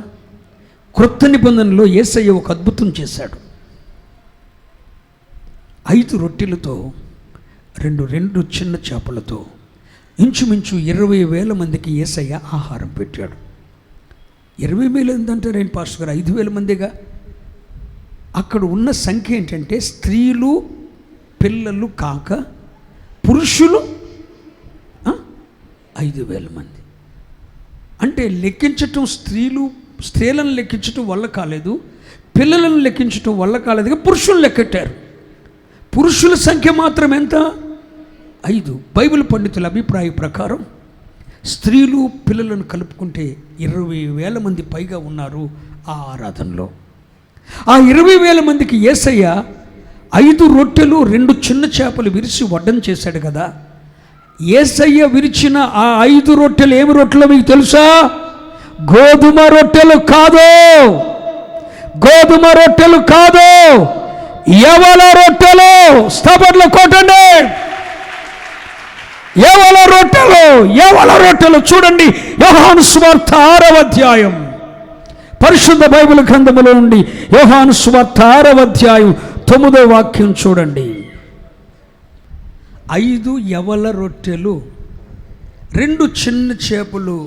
క్రొత్త నిబంధనలో యేసయ్య ఒక అద్భుతం చేశాడు. 5 రొట్టెలతో రెండు చిన్న చేపలతో ఇంచుమించు 20,000 మందికి యేసయ్య ఆహారం పెట్టాడు. 20,000 ఎంతంటారేంటి పాస్టర్ గారు? 5,000 మందిగా. అక్కడ ఉన్న సంఖ్య ఏంటంటే స్త్రీలు పిల్లలు కాక పురుషులు 5,000 మంది. అంటే లెక్కించటం స్త్రీలను లెక్కించటం వల్ల కాలేదు, పిల్లలను లెక్కించటం వల్ల కాలేదుగా పురుషులు లెక్కెట్టారు. పురుషుల సంఖ్య మాత్రం ఎంత? 5. బైబిల్ పండితుల అభిప్రాయ ప్రకారం స్త్రీలు పిల్లలను కలుపుకుంటే 20,000 మంది పైగా ఉన్నారు ఆ ఆరాధనలో. ఆ 20,000 మందికి యేసయ్య 5 రొట్టెలు 2 చిన్న చేపలు విరిచి వడ్డం చేశాడు కదా. యేసయ్య విరిచిన ఆ 5 రొట్టెలు ఏమి రొట్టెలు మీకు తెలుసా? గోధుమ రొట్టెలు కాదు, గోధుమ రొట్టెలు కాదు, యవల రొట్టెలు. స్తబర్లు కొట్టండి. యవల రొట్టెలు. చూడండి, యోహాను సువార్త 6వ అధ్యాయం, పరిశుద్ధ బైబిల్ గ్రంథములో నుండి యోహాను సువార్త 6వ అధ్యాయం 9వ వాక్యం చూడండి. 5 యవల రొట్టెలు 2 చిన్న చేపలు,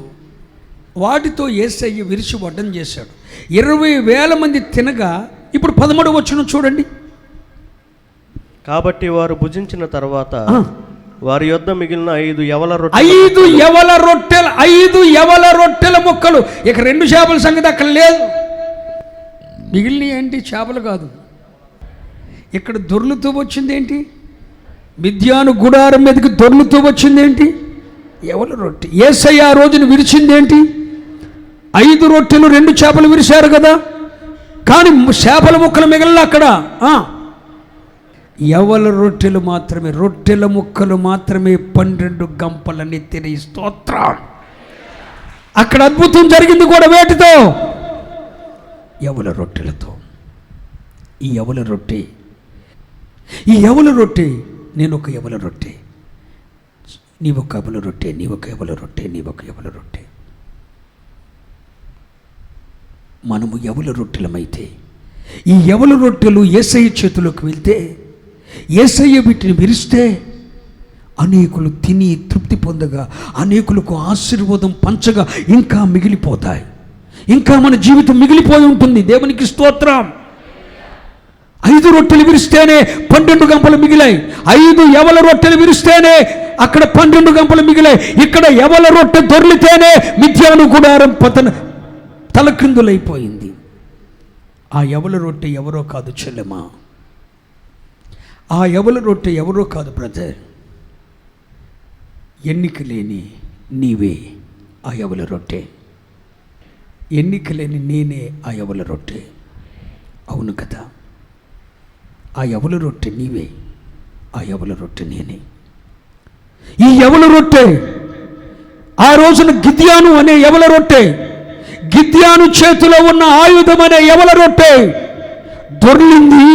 వాటితో యేసయ్య విరిచి వడ్డం చేశాడు. 20,000 మంది తినగా, ఇప్పుడు 13వ వచనం చూడండి. కాబట్టి వారు భుజించిన తర్వాత వారి యొద్ద మిగిలిన 5 యవల రొట్టెల ముక్కలు. ఇక 2 చేపల సంగతి అక్కడ లేదు. మిగిలిన ఏంటి? చేపలు కాదు. ఇక్కడ దొర్లుతూ వచ్చింది ఏంటి? మిద్యాను గుడారం మీదకి దొర్లుతూ వచ్చింది ఏంటి? యవల రొట్టె. యేసయ్య ఆ రోజున విరిచింది ఏంటి? 5 రొట్టెలు 2 చేపలు విరిశారు కదా, కానీ చేపల ముక్కలు మిగల అక్కడ. యవల రొట్టెలు మాత్రమే, రొట్టెల ముక్కలు మాత్రమే 12 గంపల నెత్తిన. స్తోత్రం. అక్కడ అద్భుతం జరిగింది కూడా వేటితో? యవల రొట్టెలతో. ఈ యవల రొట్టె, నేను ఒక యవల రొట్టె, నీవొక యవల రొట్టె, నీవొక యవల రొట్టె, నీవొక యవల రొట్టె. మనము యవల రొట్టెలమైతే, ఈ యవల రొట్టెలు యేసయ్య చేతులకు వెళ్తే, యేసయ్య వీటిని విరిస్తే అనేకులు తిని తృప్తి పొందగా, అనేకులకు ఆశీర్వాదం పంచగా ఇంకా మిగిలిపోతాయి. ఇంకా మన జీవితం మిగిలిపోయి ఉంటుంది. దేవునికి స్తోత్రం. 5 రొట్టెలు విరిస్తేనే 12 గంపలు మిగిలాయి. 5 యవల రొట్టెలు విరిస్తేనే అక్కడ 12 గంపలు మిగిలాయి. ఇక్కడ యవల రొట్టె దొర్లితేనే మిద్యాను గుడారం తలక్రిందులైపోయింది. ఆ యవల రొట్టె ఎవరో కాదు చెల్లెమా, ఆ యవల రొట్టె ఎవరో కాదు బ్రదర్, ఎన్నిక లేని నీవే ఆ యవల రొట్టె. ఎన్నిక లేని నేనే ఆ యవల రొట్టె. అవును కదా, ఆ యవల రొట్టె నీవే, ఆ యవల రొట్టె నేనే. ఈ యవల రొట్టె ఆ రోజున గిద్యాను అనే యవల రొట్టె, గిద్యాను చేతిలో ఉన్న ఆయుధం అనే యవల రొట్టె దొర్లింది.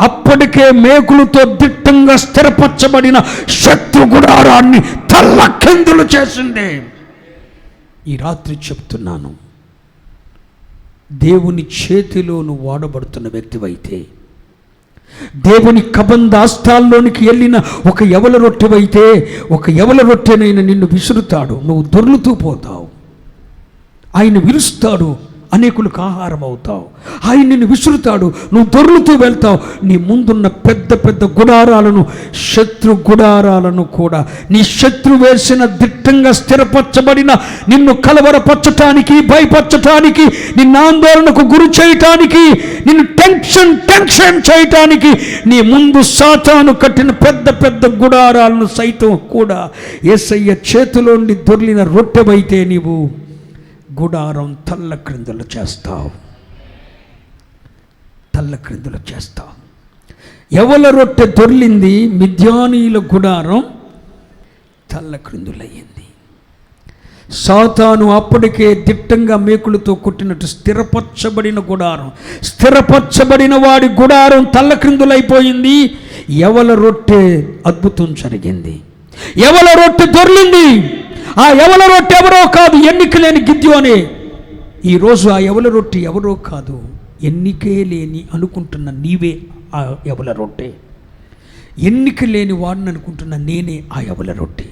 అప్పటికే మేకులతో దిట్టంగా స్థిరపరచబడిన శత్రు గుడారాన్ని తల్లకిందులు చేసింది. ఈ రాత్రి చెప్తున్నాను, దేవుని చేతిలో నువ్వు వాడబడుతున్న వ్యక్తివైతే, దేవుని కబంధాస్తాల్లోనికి వెళ్ళిన ఒక యవల రొట్టెవైతే, ఒక యవల రొట్టెనైనా నిన్ను విసురుతాడు, నువ్వు దొర్లుతూ పోతావు. ఆయన విరుస్తాడు, అనేకులకు ఆహారం అవుతావు. ఆయన నిన్ను విసురుతాడు, నువ్వు దొర్లుతూ వెళ్తావు. నీ ముందున్న పెద్ద పెద్ద గుడారాలను, శత్రు గుడారాలను కూడా, నీ శత్రు వేసిన దిట్టంగా స్థిరపరచబడిన నిన్ను కలవరపరచటానికి, భయపరచటానికి, నిన్ను ఆందోళనకు గురి చేయటానికి, నిన్ను టెన్షన్ చేయటానికి నీ ముందు సాతాను కట్టిన పెద్ద పెద్ద గుడారాలను సైతం కూడా యేసయ్య చేతిలోండి దొర్లిన రొట్టెవైతే నీవు గుడారం తల్లక్రిందులు చేస్తావు. ఎవల రొట్టె దొర్లింది, మిద్యానీయుల గుడారం తల్లక్రిందులయ్యింది. సాతాను అప్పటికే దిట్టంగా మేకులతో కొట్టినట్టు స్థిరపరచబడిన గుడారం, స్థిరపరచబడిన వాడి గుడారం తల్లక్రిందులైపోయింది. ఎవల రొట్టె అద్భుతం జరిగింది, ఎవల రొట్టె దొర్లింది. ఆ ఎవల రొట్టె ఎవరో కాదు, ఎన్నిక లేని గిద్యోనే. ఈరోజు ఆ ఎవల రొట్టె ఎవరో కాదు, ఎన్నికే లేని అనుకుంటున్న నీవే ఆ ఎవల రొట్టె. ఎన్నిక లేని వాడిని అనుకుంటున్న నేనే ఆ ఎవల రొట్టె.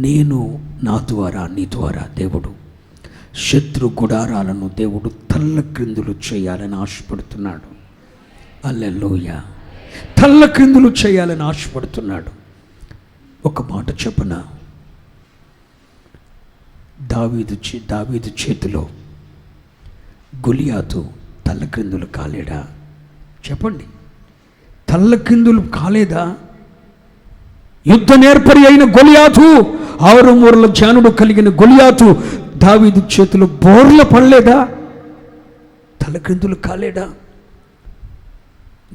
నేను, నా ద్వారా, నీ ద్వారా దేవుడు శత్రు గుడారాలను దేవుడు తల్లక్రిందులు చేయాలని ఆశపడుతున్నాడు. హల్లెలూయా. తల్లక్రిందులు చేయాలని ఆశపడుతున్నాడు. ఒక మాట చెప్పున, దావీదు చేతిలో గొలియాతు తల్లక్రిందులు కాలేడా? చెప్పండి, తల్లక్రిందులు కాలేదా? యుద్ధ నేర్పరి అయిన గొలియాతు, 6 మూరల జానుడు కలిగిన గొలియాతు దావీదు చేతిలో బోర్ల పడలేదా? తల్లక్రిందులు కాలేడా?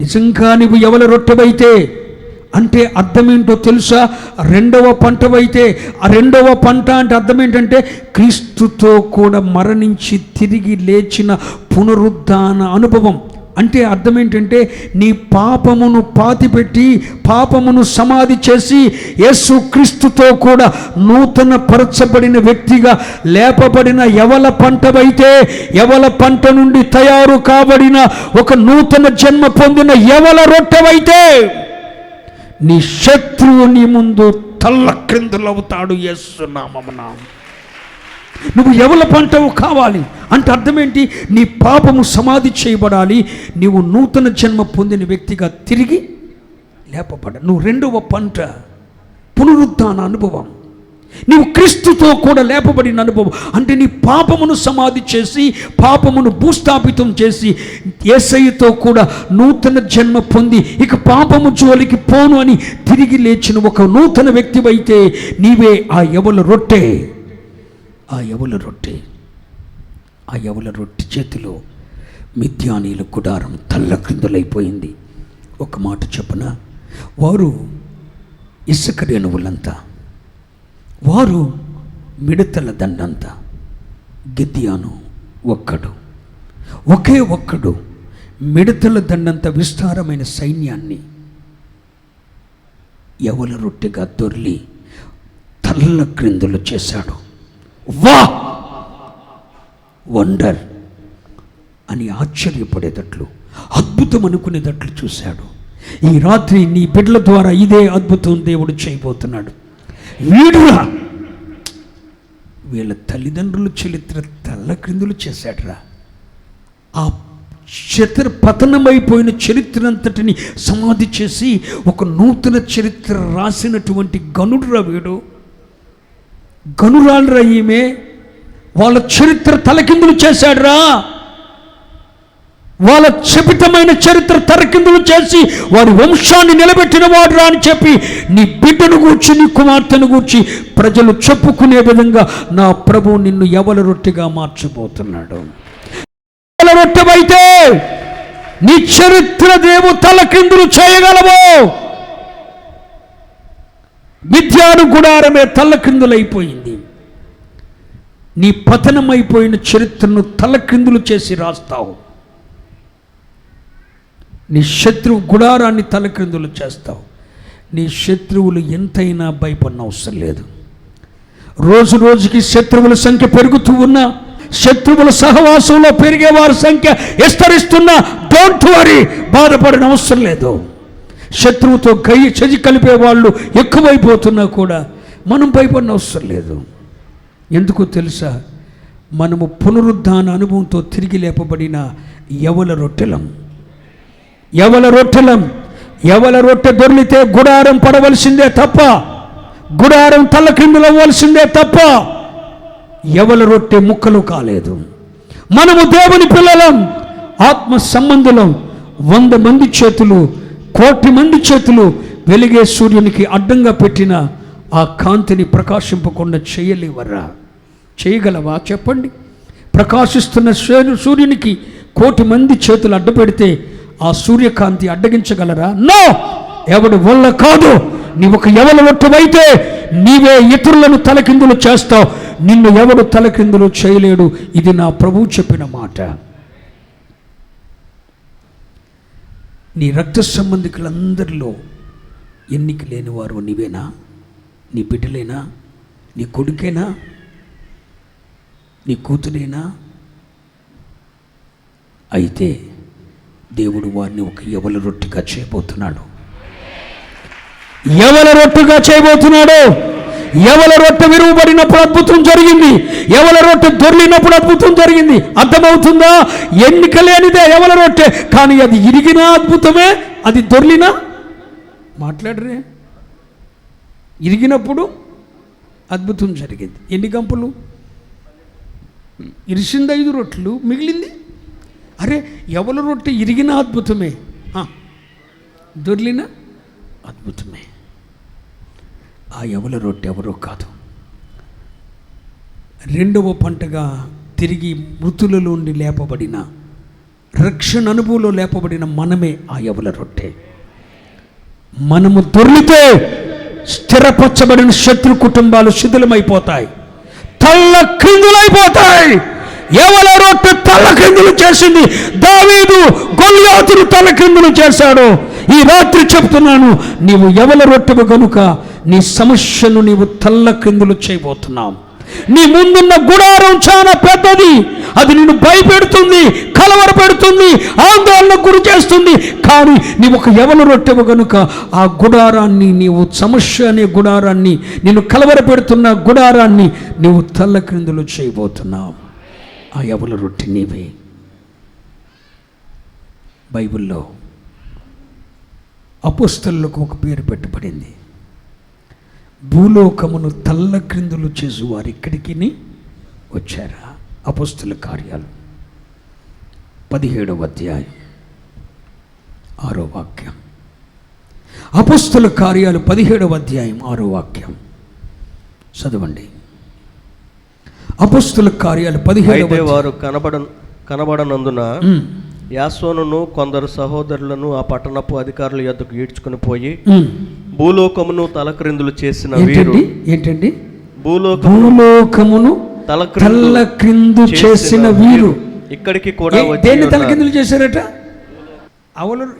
నిజంగా నువ్వు ఎవల రొట్టెవైతే అంటే అర్థం ఏంటో తెలుసా? 2వ పంటవైతే, ఆ 2వ పంట అంటే అర్థం ఏంటంటే క్రీస్తుతో కూడా మరణించి తిరిగి లేచిన పునరుద్ధాన అనుభవం. అంటే అర్థం ఏంటంటే నీ పాపమును పాతిపెట్టి, పాపమును సమాధి చేసి యేసు క్రీస్తుతో కూడా నూతన పరచబడిన వ్యక్తిగా లేపబడిన ఎవల పంటవైతే, ఎవల పంట నుండి తయారు కాబడిన ఒక నూతన జన్మ పొందిన ఎవల రొట్టెవైతే, నీ శత్రువు నీ ముందు తల్లక్రిందులవుతాడు యేసు నామమున. నువ్వు ఎవల పంటవు కావాలి అంటే అర్థం ఏంటి? నీ పాపము సమాధి చేయబడాలి, నీవు నూతన జన్మ పొందిన వ్యక్తిగా తిరిగి లేపబడ. నువ్వు 2వ పంట పునరుద్ధాన అనుభవం. నీవు క్రీస్తుతో కూడా లేపబడిన అనుభవం. అంటే నీ పాపమును సమాధి చేసి, పాపమును భూస్థాపితం చేసి, యేసయ్యతో కూడా నూతన జన్మ పొంది ఇక పాపము జోలికి పోను అని తిరిగి లేచిన ఒక నూతన వ్యక్తివైతే నీవే ఆ ఎవల రొట్టె. ఆ ఎవల రొట్టె చేతిలో మిద్యానీయుల గుడారం తల్లక్రిందులైపోయింది. ఒక మాట చెప్పున, వారు ఇసుక రేణువులంతా, వారు మిడతల దండంతా. గిద్యోను ఒకే ఒక్కడు మిడతల దండంత విస్తారమైన సైన్యాన్ని ఎవల రొట్టెగా దొర్లి తల్లక్రిందులు చేశాడు. వా వండర్ అని ఆశ్చర్యపడేటట్లు, అద్భుతం అనుకునేటట్లు చూశాడు. ఈ రాత్రి నీ బిడ్డల ద్వారా ఇదే అద్భుతం దేవుడు చేయబోతున్నాడు. వీడురా, వీళ్ళ తల్లిదండ్రుల చరిత్ర తల్లక్రిందులు చేశాడురా. ఆ పతనమైపోయిన చరిత్ర అంతటిని సమాధి చేసి ఒక నూతన చరిత్ర రాసినటువంటి గనుడురా వీడు. గనురాలురా ఈమె. వాళ్ళ చరిత్ర తలకిందులు చేశాడురా. వాళ్ళ శపితమైన చరిత్ర తలకిందులు చేసి వారి వంశాన్ని నిలబెట్టిన వాడురా అని చెప్పి నీ బిడ్డను గూర్చి, నీ కుమార్తెను గూర్చి ప్రజలు చెప్పుకునే విధంగా నా ప్రభు నిన్ను ఎవల రొట్టెగా మార్చబోతున్నాడు. ఎవల రొట్టెవైతే నీ చరిత్ర దేవు తలకిందులు చేయగలవు. మిద్యాను గుడారమే తల్లక్రిందులైపోయింది. నీ పతనమైపోయిన చరిత్రను తల్లక్రిందులు చేసి రాస్తావు. నీ శత్రువు గుడారాన్ని తల్లక్రిందులు చేస్తావు. నీ శత్రువులు ఎంతైనా భయపడిన అవసరం లేదు. రోజు రోజుకి శత్రువుల సంఖ్య పెరుగుతూ ఉన్నా, శత్రువుల సహవాసంలో పెరిగే వారి సంఖ్య విస్తరిస్తున్నా, డోంట్ వరీ, బాధపడిన అవసరం లేదు. శత్రువుతో చెయ్యి కలిపే వాళ్ళు ఎక్కువైపోతున్నా కూడా మనం భయపడిన అవసరం లేదు. ఎందుకో తెలుసా? మనము పునరుద్ధాన అనుభవంతో తిరిగి లేపబడిన యవల రొట్టెలం. యవల రొట్టెలం. యవల రొట్టె దొర్లితే గుడారం పడవలసిందే తప్ప, గుడారం తల్ల క్రిందులు అవ్వాల్సిందే తప్ప యవల రొట్టె ముక్కలు కాలేదు. మనము దేవుని పిల్లలం, ఆత్మ సంబంధులం. 100 మంది చేతులు, 1,000,000 మంది చేతులు వెలిగే సూర్యునికి అడ్డంగా పెట్టిన ఆ కాంతిని ప్రకాశింపకుండా చేయలేవరా? చేయగలవా చెప్పండి? ప్రకాశిస్తున్న సూర్యునికి 1,000,000 మంది చేతులు అడ్డపెడితే ఆ సూర్యకాంతి అడ్డగించగలరా? నో, ఎవడి వల్ల కాదు. నీవు ఒక యవల రొట్టెవైతే నీవే ఇతరులను తలకిందులు చేస్తావు, నిన్ను ఎవడు తలకిందులు చేయలేడు. ఇది నా ప్రభువు చెప్పిన మాట. నీ రక్త సంబంధికులందరిలో ఎన్నిక లేనివారు నీవేనా? నీ బిడ్డలేనా? నీ కొడుకేనా? నీ కూతురేనా? అయితే దేవుడు వారిని ఒక యవల రొట్టెగా చేయబోతున్నాడు. యవల రొట్టెగా చేయబోతున్నాడు. యవల రొట్టె విరువబడినప్పుడు అద్భుతం జరిగింది. యవల రొట్టె దొర్లినప్పుడు అద్భుతం జరిగింది. అర్థమవుతుందా? ఎన్నిక లేనిదే యవల రొట్టె, కానీ అది ఇరిగిన అద్భుతమే, అది దొర్లినా మాట్లాడరే. ఇరిగినప్పుడు అద్భుతం జరిగింది. ఎన్ని గంపలు ఇరిసింది? 5 రొట్టెలు, మిగిలింది. అరే, యవల రొట్టె ఇరిగిన అద్భుతమే, దొర్లిన అద్భుతమే. ఆ యవల రొట్టె ఎవరో కాదు, 2వ పంటగా తిరిగి మృతులలో నుండి లేపబడిన, రక్షణ అనుభవంలో లేపబడిన మనమే ఆ యవల రొట్టె. మనము దొర్లితే స్థిరపరచబడిన శత్రు కుటుంబాలు శిథిలమైపోతాయి, తల్ల క్రిందులైపోతాయి. యవల రొట్టె తల్ల క్రిందులు చేసింది. దావీదు గొల్యాతును తల్ల క్రిందులు చేశాడు. ఈ రాత్రి చెప్తున్నాను, నీవు యవల రొట్టెవు గనుక నీ సమస్యను నీవు తల్ల క్రిందులు చేయబోతున్నావు. నీ ముందున్న గుడారం చాలా పెద్దది, అది నిన్ను భయపెడుతుంది, కలవరపెడుతుంది, ఆందోళనకు గురి చేస్తుంది. కానీ నీవు ఒక యవల రొట్టెవు గనుక ఆ గుడారాన్ని, నీవు సమస్య అనే గుడారాన్ని, నిన్ను కలవరపెడుతున్న గుడారాన్ని నీవు తల్ల క్రిందులు చేయబోతున్నావు. ఆ యవల రొట్టె నీవే. బైబిల్లో అపోస్తలులకు ఒక పేరు పెట్టబడింది. భూలోకమును తల్ల క్రిందులు చేసి వారు ఇక్కడికి వచ్చారా? అపోస్తల కార్యాలు 17వ అధ్యాయం 6వ వాక్యం. అపోస్తల కార్యాలు 17వ అధ్యాయం 6వ వాక్యం చదవండి. అపోస్తల కార్యాలు 17వ. వారు కనబడనందున యాసోనును కొందరు సహోదరులను ఆ పట్టణపు అధికారుల యొద్దకు ఈడ్చుకుని పోయి భూలోకమును తలక్రిందులు చేసిన వీరు. ఏంటండి? భూలోకమును తలక్రిందు చేసిన వీరు ఇక్కడికి కూడా దేన్ని తలకిందులు చేశారట?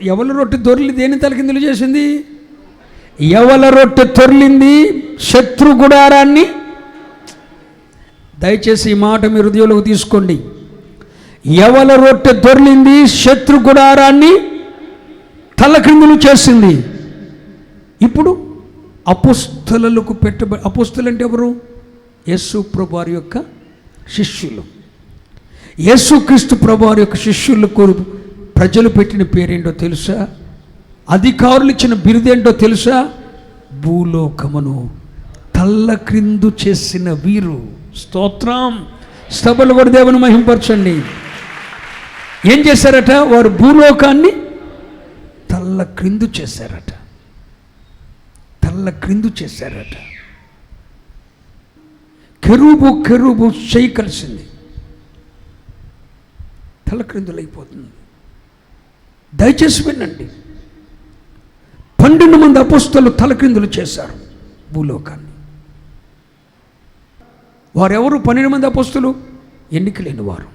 యవల రొట్టె దొర్లి దేన్ని తలకిందులు చేసింది? యవల రొట్టె తొర్లింది శత్రు గుడారాన్ని. దయచేసి ఈ మాట మీ హృదయంలోకి తీసుకోండి. యవల రొట్టె దొర్లింది శత్రు గుడారాన్ని తలక్రిందులు చేసింది. ఇప్పుడు అపోస్తలులకు అపోస్తలు అంటే ఎవరు? యేసు ప్రభువారి యొక్క శిష్యులు. యేసుక్రీస్తు ప్రభువారి యొక్క శిష్యులకు ప్రజలు పెట్టిన పేరేంటో తెలుసా? అధికారులు ఇచ్చిన బిరుదేంటో తెలుసా? భూలోకమును తల్ల క్రిందు చేసిన వీరు. స్తోత్రం. స్తబలు కూడా దేవుని మహింపరచండి. ఏం చేశారట? వారు భూలోకాన్ని తల్ల క్రిందు చేశారట. తల్ల క్రిందు చేశారట. కెరూబు చేయి కలిసింది, తల క్రిందులైపోతుంది. దయచేసి వినండి. 12 మంది అపోస్తలు తల క్రిందులు చేశారు భూలోకాన్ని. వారెవరు? 12 మంది అపోస్తలు ఎన్నిక లేని వారు.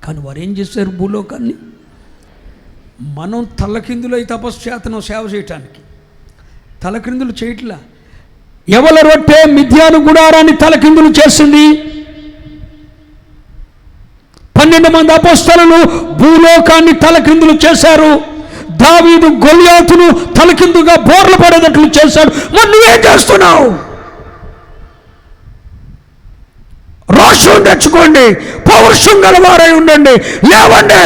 కానీ వారు ఏం చేశారు? భూలోకాన్ని. మనం తలకిందులై తపశ్చేతనం సేవ చేయటానికి తలక్రిందులు చేయట్లా. యవల రొట్టె మిద్యాను గుడారాన్ని తలకిందులు చేసింది. 12 మంది అపోస్తలులు భూలోకాన్ని తలకిందులు చేశారు. దావీదు గొల్యాతును తలకిందుగా బోర్లు పడేటట్లు చేశాడు. మరి నువ్వేం చేస్తున్నావు? పౌరుషం తెచ్చుకోండి, పౌరుషం గలవారై ఉండండి, లేవండి.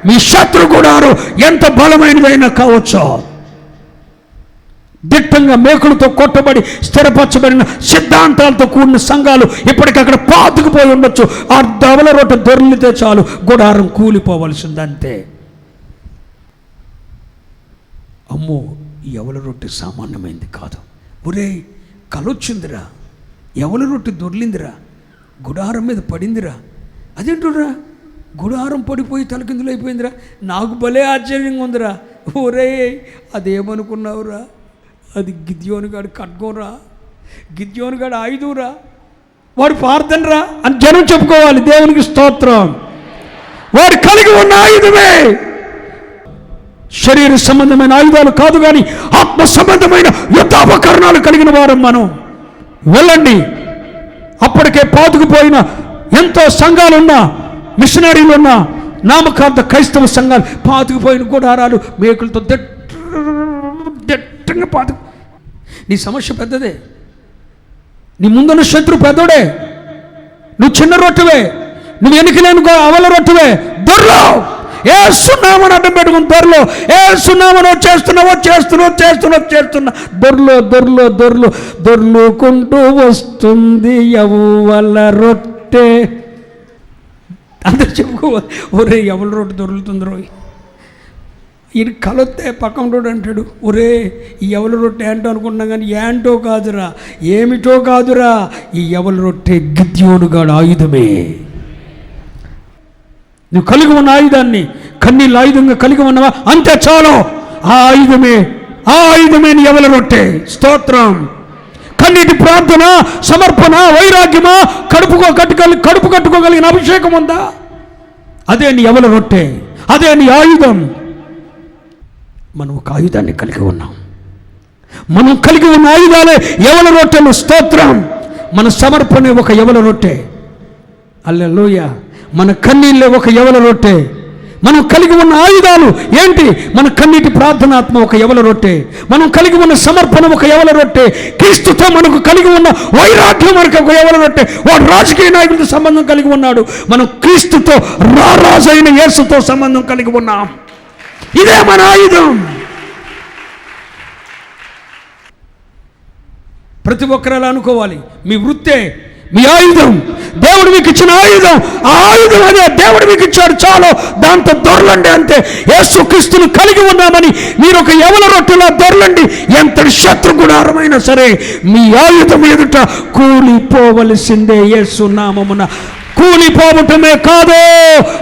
మీ శత్రు గుడారం ఎంత బలమైనదైనా కావచ్చు. దిట్టంగా మేకులతో కొట్టబడి స్థిరపరచబడిన సిద్ధాంతాలతో కూడిన సంఘాలు ఇప్పటికక్కడ పాతుకుపోయి ఉండొచ్చు. ఆ దవల రొట్టె దొర్లితే చాలు గుడారం కూలిపోవలసిందంతే. అమ్మో, ఎవల రొట్టె సామాన్యమైంది కాదు. ఒరే, కలొచ్చిందిరా, ఎవల రొట్టె దొర్లిందిరా, గుడారం మీద పడిందిరా. అదేంటురా, గుడారం పడిపోయి తలకిందులు అయిపోయిందిరా, నాకు భలే ఆశ్చర్యంగా ఉందిరా. ఒరే, అదేమనుకున్నావురా, అది గిద్యోను గాడు ఖడ్గంరా, గిద్యోను గాడు ఆయుధంరా, వాడు ప్రార్థనరా అని జనం చెప్పుకోవాలి. దేవునికి స్తోత్రం. వాడు కలిగి ఉన్న ఆయుధమే. శరీర సంబంధమైన ఆయుధాలు కాదు కానీ ఆత్మ సంబంధమైన యుద్ధాపకరణాలు కలిగిన వారం మనం. వెళ్ళండి. అప్పటికే పాతుకుపోయిన ఎంతో సంఘాలున్నా, మిషనరీలున్నా, నామకార్థ క్రైస్తవ సంఘాలు పాతుకుపోయిన గుడారాలు మేకులతో దట్టంగా పాతుకు. నీ సమస్య పెద్దదే, నీ ముందున్న శత్రు పెద్దోడే, నువ్వు చిన్న రొట్టెవే, నువ్వు ఎన్నికలేని అవల రొట్టెవే. దొర్లో ఏ సున్నామని అడ్డం పెట్టుకుని దొరలో ఏ సున్నామనో చేస్తున్నా దొర్లుకుంటూ వస్తుంది యవ్వల రొట్టె. అందరు చెప్పుకోవాలి, ఒరే ఎవల రొట్టె దొరుకుతుంది రోయ్. ఈయన కలొత్తే పక్కన రోడ్డు అంటాడు, ఒరే ఈ ఎవల రొట్టె ఏంటో అనుకుంటున్నాం కానీ ఏంటో కాదురా, ఏమిటో కాదురా, ఈ ఎవల రొట్టె గిద్యోనుగాడు ఆయుధమే. నువ్వు కలిగి ఉన్న ఆయుధాన్ని కన్నీళ్ళు ఆయుధంగా కలిగి ఉన్నవా, అంతే చాలు. ఆ ఆయుధమే నీ ఎవల రొట్టె. స్తోత్రం. కన్నీటి ప్రార్థన, సమర్పణ, వైరాగ్యమా, కడుపు కట్టుకోగలిగిన అభిషేకం ఉందా, అదే నీ ఎవల రొట్టె, అదే నీ ఆయుధం. మనం ఒక ఆయుధాన్ని కలిగి ఉన్నాం. మనం కలిగి ఉన్న ఆయుధాలే ఎవల రొట్టెలు. స్తోత్రం. మన సమర్పణే ఒక ఎవల రొట్టె. హల్లెలూయా. మన కన్నీళ్ళే ఒక ఎవల రొట్టె. మనం కలిగి ఉన్న ఆయుధాలు ఏంటి? మన కన్నీటి ప్రార్థనాత్మ ఒక ఎవల రొట్టె, మనం కలిగి ఉన్న సమర్పణ ఒక ఎవల రొట్టె, క్రీస్తుతో మనకు కలిగి ఉన్న వైరాగ్యం మనకు ఒక ఎవల రొట్టె. వాడు రాజకీయ నాయకులతో సంబంధం కలిగి ఉన్నాడు, మనం క్రీస్తుతో రారాజు అయిన యేసుతో సంబంధం కలిగి ఉన్నాం. ఇదే మన ఆయుధం. ప్రతి ఒక్కరు అలా అనుకోవాలి. మీ వృత్తే మీ ఆయుధం. దేవుడు మీకు ఇచ్చిన ఆయుధం, ఆ ఆయుధం అదే దేవుడు మీకు ఇచ్చాడు, చాలు. దాంతో దొరలండి అంతే. యేసుక్రీస్తును కలిగి ఉన్నామని మీరు ఒక ఎవల రొట్టెలా దొరలండి. ఎంతటి శత్రు గుడారమైనా సరే మీ ఆయుధం ఎదుట కూలిపోవలసిందే. యేసు నామమున కూలిపోవటమే కాదు,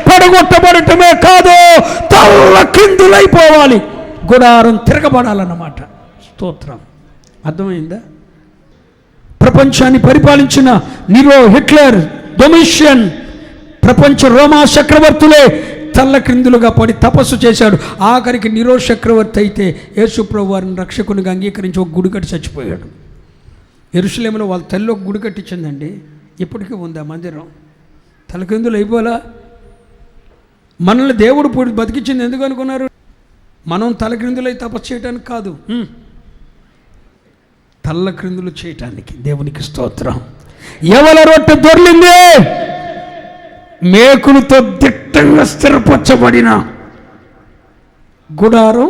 పడగొట్టబడటమే కాదు, తల్ల కిందులైపోవాలి. గుడారం తిరగబడాలన్నమాట. స్తోత్రం. అర్థమైందా? ప్రపంచాన్ని పరిపాలించిన నీరో, హిట్లర్, డొమిషియన్, ప్రపంచ రోమా చక్రవర్తులే తల్ల క్రిందులుగా పడి తపస్సు చేశాడు. ఆఖరికి నీరో చక్రవర్తి అయితే యేసుప్రభు వారిని రక్షకునిగా అంగీకరించి ఒక గుడి కట్టి చచ్చిపోయాడు. యెరూషలేములో వాళ్ళ తల్లి ఒక గుడి కట్టించిందండి. ఇప్పటికీ ఉంది ఆ మందిరం. తలకిందులు అయిపోలా. మనల్ని దేవుడు పొడి బతికించింది ఎందుకు అనుకున్నారు? మనం తలక్రిందులై తపస్సు చేయడానికి కాదు, తల్ల క్రిందులు చేయటానికి. దేవునికి స్తోత్రం. ఎవల రొట్టె దొర్లింది? మేకులతో దిట్టంగా స్థిరపరచబడిన గుడారం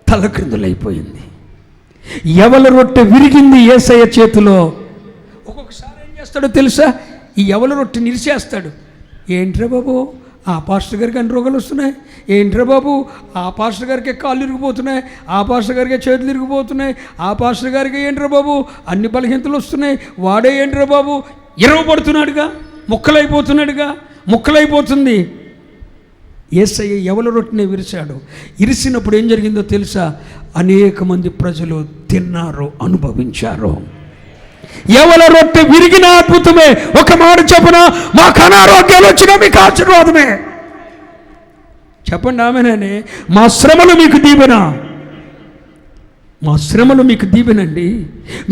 తల్ల క్రిందులైపోయింది. ఎవల రొట్టె విరిగింది యేసయ్య చేతిలో. ఒక్కొక్కసారి ఏం చేస్తాడో తెలుసా? ఈ ఎవల రొట్టె నిరిచేస్తాడు. ఏంట్రా బాబు, ఆ పాస్టర్ గారికి అన్ని రోగాలు వస్తున్నాయి, ఏంట్రా బాబు ఆ పాస్టర్ గారికి కాళ్ళు ఇరిగిపోతున్నాయి, ఆ పాస్టర్ గారికి చేతులు ఇరిగిపోతున్నాయి, ఆ పాస్టర్ గారికి ఏంట్రా బాబు అన్ని బలహీనతలు వస్తున్నాయి, వాడే ఏంట్రా బాబు ఇరవబడుతున్నాడుగా, ముక్కలైపోతుంది. యేసయ్య ఎవల రొట్టెనే విరిచాడు. ఇరిసినప్పుడు ఏం జరిగిందో తెలుసా? అనేక మంది ప్రజలు తిన్నారు, అనుభవించారు. ఎవల రొట్టె విరిగిన అద్భుతమే. ఒక మాట చెప్పున, మాకు అనారోగ్యాలు వచ్చినా మీకు ఆశీర్వాదమే. చెప్పండి ఆమెనని. మా శ్రమలు మీకు దీవెన, మా శ్రమలు మీకు దీవెనండి.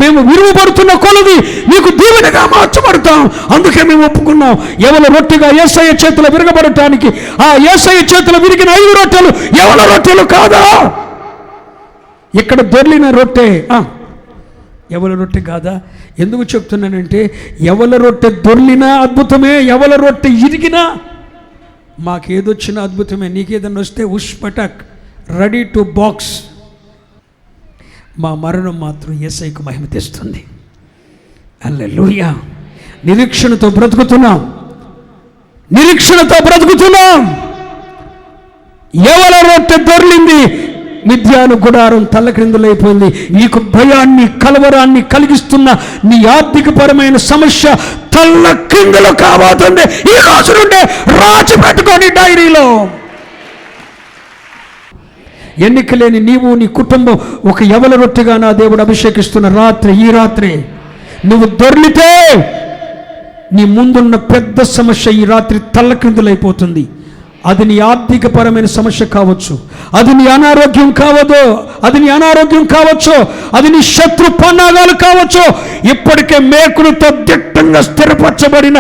మేము విరువబడుతున్న కొలది మీకు దీవెనగా మార్చబడతాం. అందుకే మేము ఒప్పుకున్నాం. ఎవల రొట్టెగా యేసయ్య చేతులు విరగబడటానికి. ఆ యేసయ్య చేతులు విరిగిన 5 రొట్టెలు ఎవల రొట్టెలు కాదా? ఇక్కడ దొర్లిన రొట్టె ఎవల రొట్టె కాదా? ఎందుకు చెప్తున్నానంటే ఎవల రొట్టె దొర్లినా అద్భుతమే, ఎవల రొట్టె ఇరిగినా మాకేదొచ్చినా అద్భుతమే. నీకేదన్నా వస్తే ఉష్పటక్ రెడీ టు బాక్స్. మా మరణం మాత్రం యేసయ్యకు మహిమ తెస్తుంది. హల్లెలూయా. నిరీక్షణతో బ్రతుకుతున్నాం, నిరీక్షణతో బ్రతుకుతున్నాం. ఎవల రొట్టె దొర్లింది, మిద్యాను గుడారం తల్లక్రిందులైపోయింది. నీకు భయాన్ని కలవరాన్ని కలిగిస్తున్న నీ ఆర్థికపరమైన సమస్య తల్లక్రిందులు కాబోతుంది. ఈ రోజు నుండే రాసి పెట్టుకొని డైరీలో. ఎన్నిక లేని నీవు నీ కుటుంబం ఒక యవల రొట్టెగా నా దేవుడు అభిషేకిస్తున్న రాత్రి, ఈ రాత్రి నువ్వు దొర్లితే నీ ముందున్న పెద్ద సమస్య ఈ రాత్రి తల్లక్రిందులైపోతుంది. అది నీ ఆర్థికపరమైన సమస్య కావచ్చు, అది నీ అనారోగ్యం కావదు, అది నీ అనారోగ్యం కావచ్చు, అది నీ శత్రు పన్నాగాలు కావచ్చు, ఇప్పటికే మేకులతో దిట్టంగా స్థిరపరచబడిన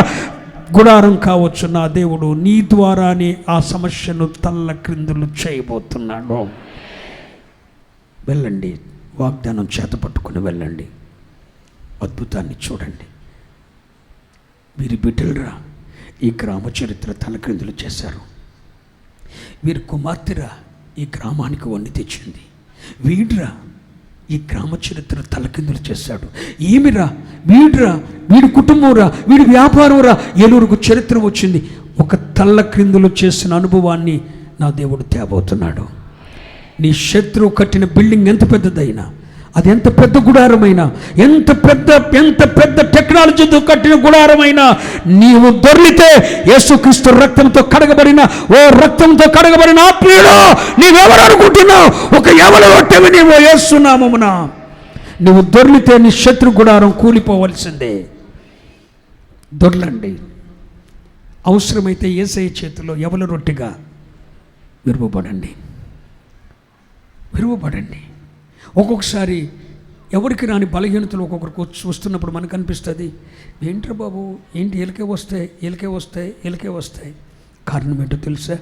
గుడారం కావచ్చు. నా దేవుడు నీ ద్వారానే ఆ సమస్యను తల్లక్రిందులు చేయబోతున్నాడు. వెళ్ళండి, వాగ్దానం చేత పట్టుకుని వెళ్ళండి, అద్భుతాన్ని చూడండి. వీరి బిడ్డలరా ఈ గ్రామ చరిత్ర తలక్రిందులు చేశారు. వీరి కుమార్తెరా ఈ గ్రామానికి వన్ని తెచ్చింది. వీడ్రా ఈ గ్రామ చరిత్ర తలకిందులు చేశాడు. ఏమిరా వీడ్రా, వీడి కుటుంబంరా, వీడి వ్యాపారంరా, ఏలూరుకు చరిత్ర వచ్చింది. ఒక తల్లక్రిందులు చేసిన అనుభవాన్ని నా దేవుడు తేబోతున్నాడు. నీ శత్రువు కట్టిన బిల్డింగ్ ఎంత పెద్దదైనా, అది ఎంత పెద్ద గుడారమైనా, ఎంత పెద్ద టెక్నాలజీతో కట్టిన గుడారమైనా, నీవు దొర్లితే యేసుక్రీస్తు రక్తంతో కడగబడిన రక్తంతో కడగబడిన ఆత్మీయుడు నీవెవరు అనుకుంటున్నావు? ఒక యవల రొట్టెవి నీవు యేసు నామమున. నువ్వు దొర్లితే నీ శత్రు గుడారం కూలిపోవలసిందే. దొర్లండి. అవసరమైతే యేసయ్య చేతిలో యవల రొట్టెగా విరువబడండి. ఒక్కొక్కసారి ఎవరికి రాని బలహీనతలు ఒక్కొక్కరికి వస్తున్నప్పుడు మనకు అనిపిస్తుంది, ఏంట్రా బాబు, ఏంటి ఎలకే వస్తాయి. కారణం ఏంటో తెలుసా?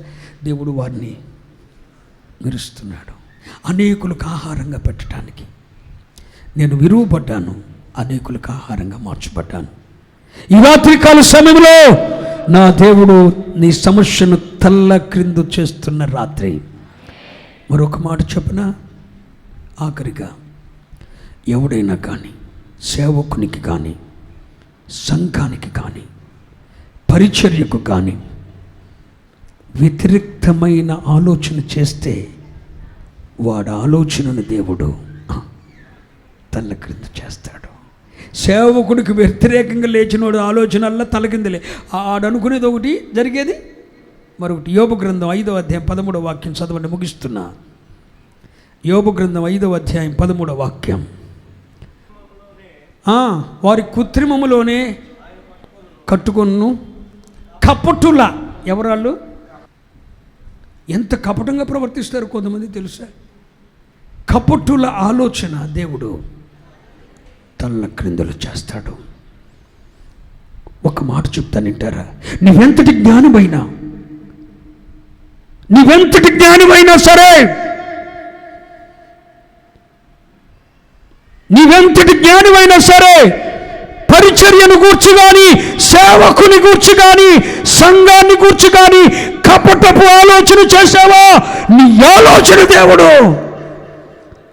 దేవుడు వారిని విరుస్తున్నాడు. అనేకులకు ఆహారంగా పెట్టడానికి నేను విరువబడ్డాను, అనేకులకు ఆహారంగా మార్చబడ్డాను. ఈ రాత్రికాల సమయంలో నా దేవుడు నీ సమస్యను తల్లక్రిందు చేస్తున్న రాత్రి. మరొక మాట చెప్పనా? ఆఖరిగా ఎవడైనా కానీ సేవకునికి కానీ సంఘానికి కానీ పరిచర్యకు కానీ వ్యతిరేక్తమైన ఆలోచన చేస్తే వాడి ఆలోచనను దేవుడు తల్లక్రింద చేస్తాడు. సేవకుడికి వ్యతిరేకంగా లేచినోడు ఆలోచనల్లా తలకిందలే. ఆడనుకునేది ఒకటి, జరిగేది మరొకటి. యోబు గ్రంథం 5వ అధ్యాయం 13వ వాక్యం చదవండి, ముగిస్తున్నా. యోబు గ్రంథం 5వ అధ్యాయం 13వ వాక్యం. వారి కృత్రిమములోనే కట్టుకొను కపటుల. ఎవరాళ్ళు? ఎంత కపటంగా ప్రవర్తిస్తారు కొంతమంది తెలుసా? కపటుల ఆలోచన దేవుడు తల్లక్రిందులు చేస్తాడు. ఒక మాట చెప్తాను, వింటారా? నీవెంతటి జ్ఞానివైనా సరే, నీవెంతటి జ్ఞానివైనా సరే, పరిచర్యను గూర్చి కానీ, సేవకుని గూర్చి కానీ, సంఘాన్ని గూర్చి కానీ కపటపు ఆలోచన చేసావా, నీ ఆలోచన దేవుడు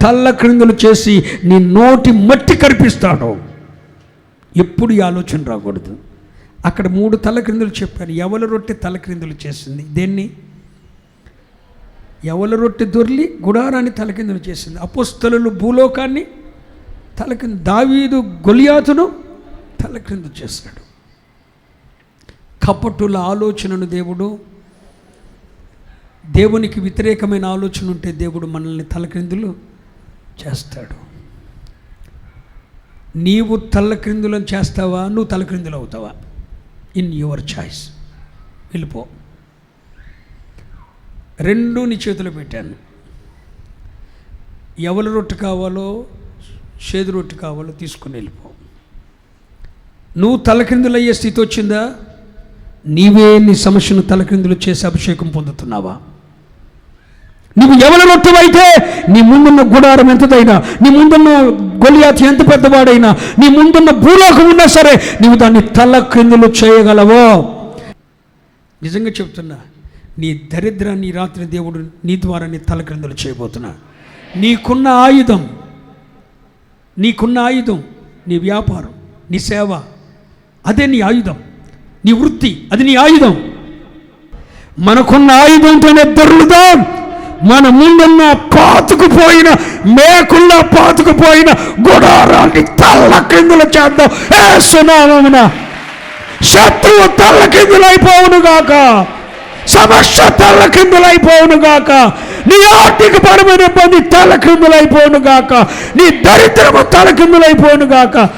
తల్లక్రిందులు చేసి నీ నోటి మట్టి కరిపిస్తాడు. ఎప్పుడు ఈ ఆలోచన రాకూడదు. అక్కడ 3 తల్లక్రిందులు చెప్పాను. యవల రొట్టె తల్లక్రిందులు చేసింది. దేన్ని? యవల రొట్టె దొర్లి గుడారాన్ని తలకిందులు చేసింది. అపోస్తలులు భూలోకాన్ని తలకింద, దావీదు గొలియాతును తలక్రిందు చేశాడు. కపటుల ఆలోచనను దేవునికి వ్యతిరేకమైన ఆలోచన ఉంటే దేవుడు మనల్ని తలక్రిందులు చేస్తాడు. నీవు తలక్రిందులను చేస్తావా, నువ్వు తలక్రిందులు అవుతావా? In your choice. వెళ్ళిపో. 2 నీ చేతిలో పెట్టాను. యవల రొట్టె కావాలో చేదు రొట్టె కావాలో తీసుకుని వెళ్ళిపో. నువ్వు తలక్రిందులయ్యే స్థితి వచ్చిందా? నీవే నీ సమస్యను తలక్రిందులు చేసి అభిషేకం పొందుతున్నావా? నువ్వు యవల రొట్టెవైతే నీ ముందున్న గుడారం ఎంతదైనా, నీ ముందున్న గొలియాతు ఎంత పెద్దవాడైనా, నీ ముందున్న భూలోకం ఉన్నా సరే నీవు దాన్ని తలక్రిందులు చేయగలవో. నిజంగా చెప్తున్నా, నీ దరిద్రాన్ని ఈ రాత్రి దేవుడు నీ ద్వారా నీ తలక్రిందులు చేయబోతున్నా. నీకున్న ఆయుధం నీ వ్యాపారం, నీ సేవ, అదే నీ ఆయుధం. నీ వృత్తి, అది నీ ఆయుధం. మనకున్న ఆయుధంతోనే దొర్లుదాం. మన ముందున్న పాతుకుపోయిన మేకుల్లా పాతుకుపోయిన గుడారాన్ని తల్లకిందులు చేద్దాం. ఏసునామమున శత్రువు తల్లకిందులైపోవును గాక, సమస్య తల్లకిందులైపోవును గాక, నీ ఆర్థిక పరమైన ఇబ్బంది తలకిందులైపోను గాక, నీ దరిద్రము తలకిందులైపోను గాక.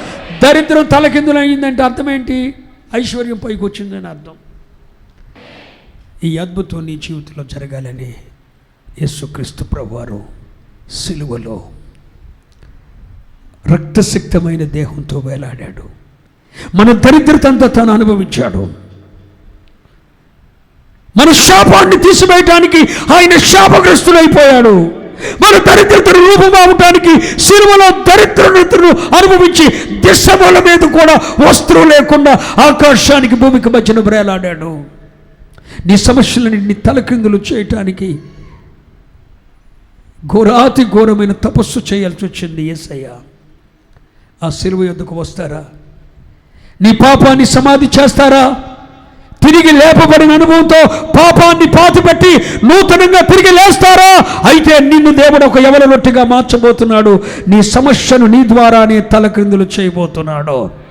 దరిద్రం తలకిందులైందంటే అర్థం ఏంటి? ఐశ్వర్యం పైకి వచ్చిందని అర్థం. ఈ అద్భుతం నీ జీవితంలో జరగాలని యేసుక్రీస్తు ప్రభువారు సిలువలో రక్తసిక్తమైన దేహంతో వేలాడాడు. మన దరిద్రతంతా తాను అనుభవించాడు. మన శాపాన్ని తీసివేయటానికి ఆయన శాపగ్రస్తుడైపోయాడు. మన దరిద్రతను రూపమావటానికి సిలువలో దరిద్రతను అనుభవించి దిశముల మీద కూడా వస్త్రం లేకుండా ఆకాశానికి భూమికి మధ్యన వేలాడాడు. నీ సమస్యలన్నింటినీ తలక్రిందులు చేయటానికి ఘోరాతి ఘోరమైన తపస్సు చేయాల్సి వచ్చింది యేసయ్య. ఆ సిలువ యొద్దకు వస్తారా? నీ పాపాన్ని సమాధి చేస్తారా? తిరిగి లేపబడిన అనుభవంతో పాపాన్ని పాతిపెట్టి నూతనంగా తిరిగి లేస్తారా? అయితే నిన్ను దేవుడు ఒక యవల రొట్టెగా మార్చబోతున్నాడు. నీ సమస్యను నీ ద్వారానే తలక్రిందులు చేయబోతున్నాడు.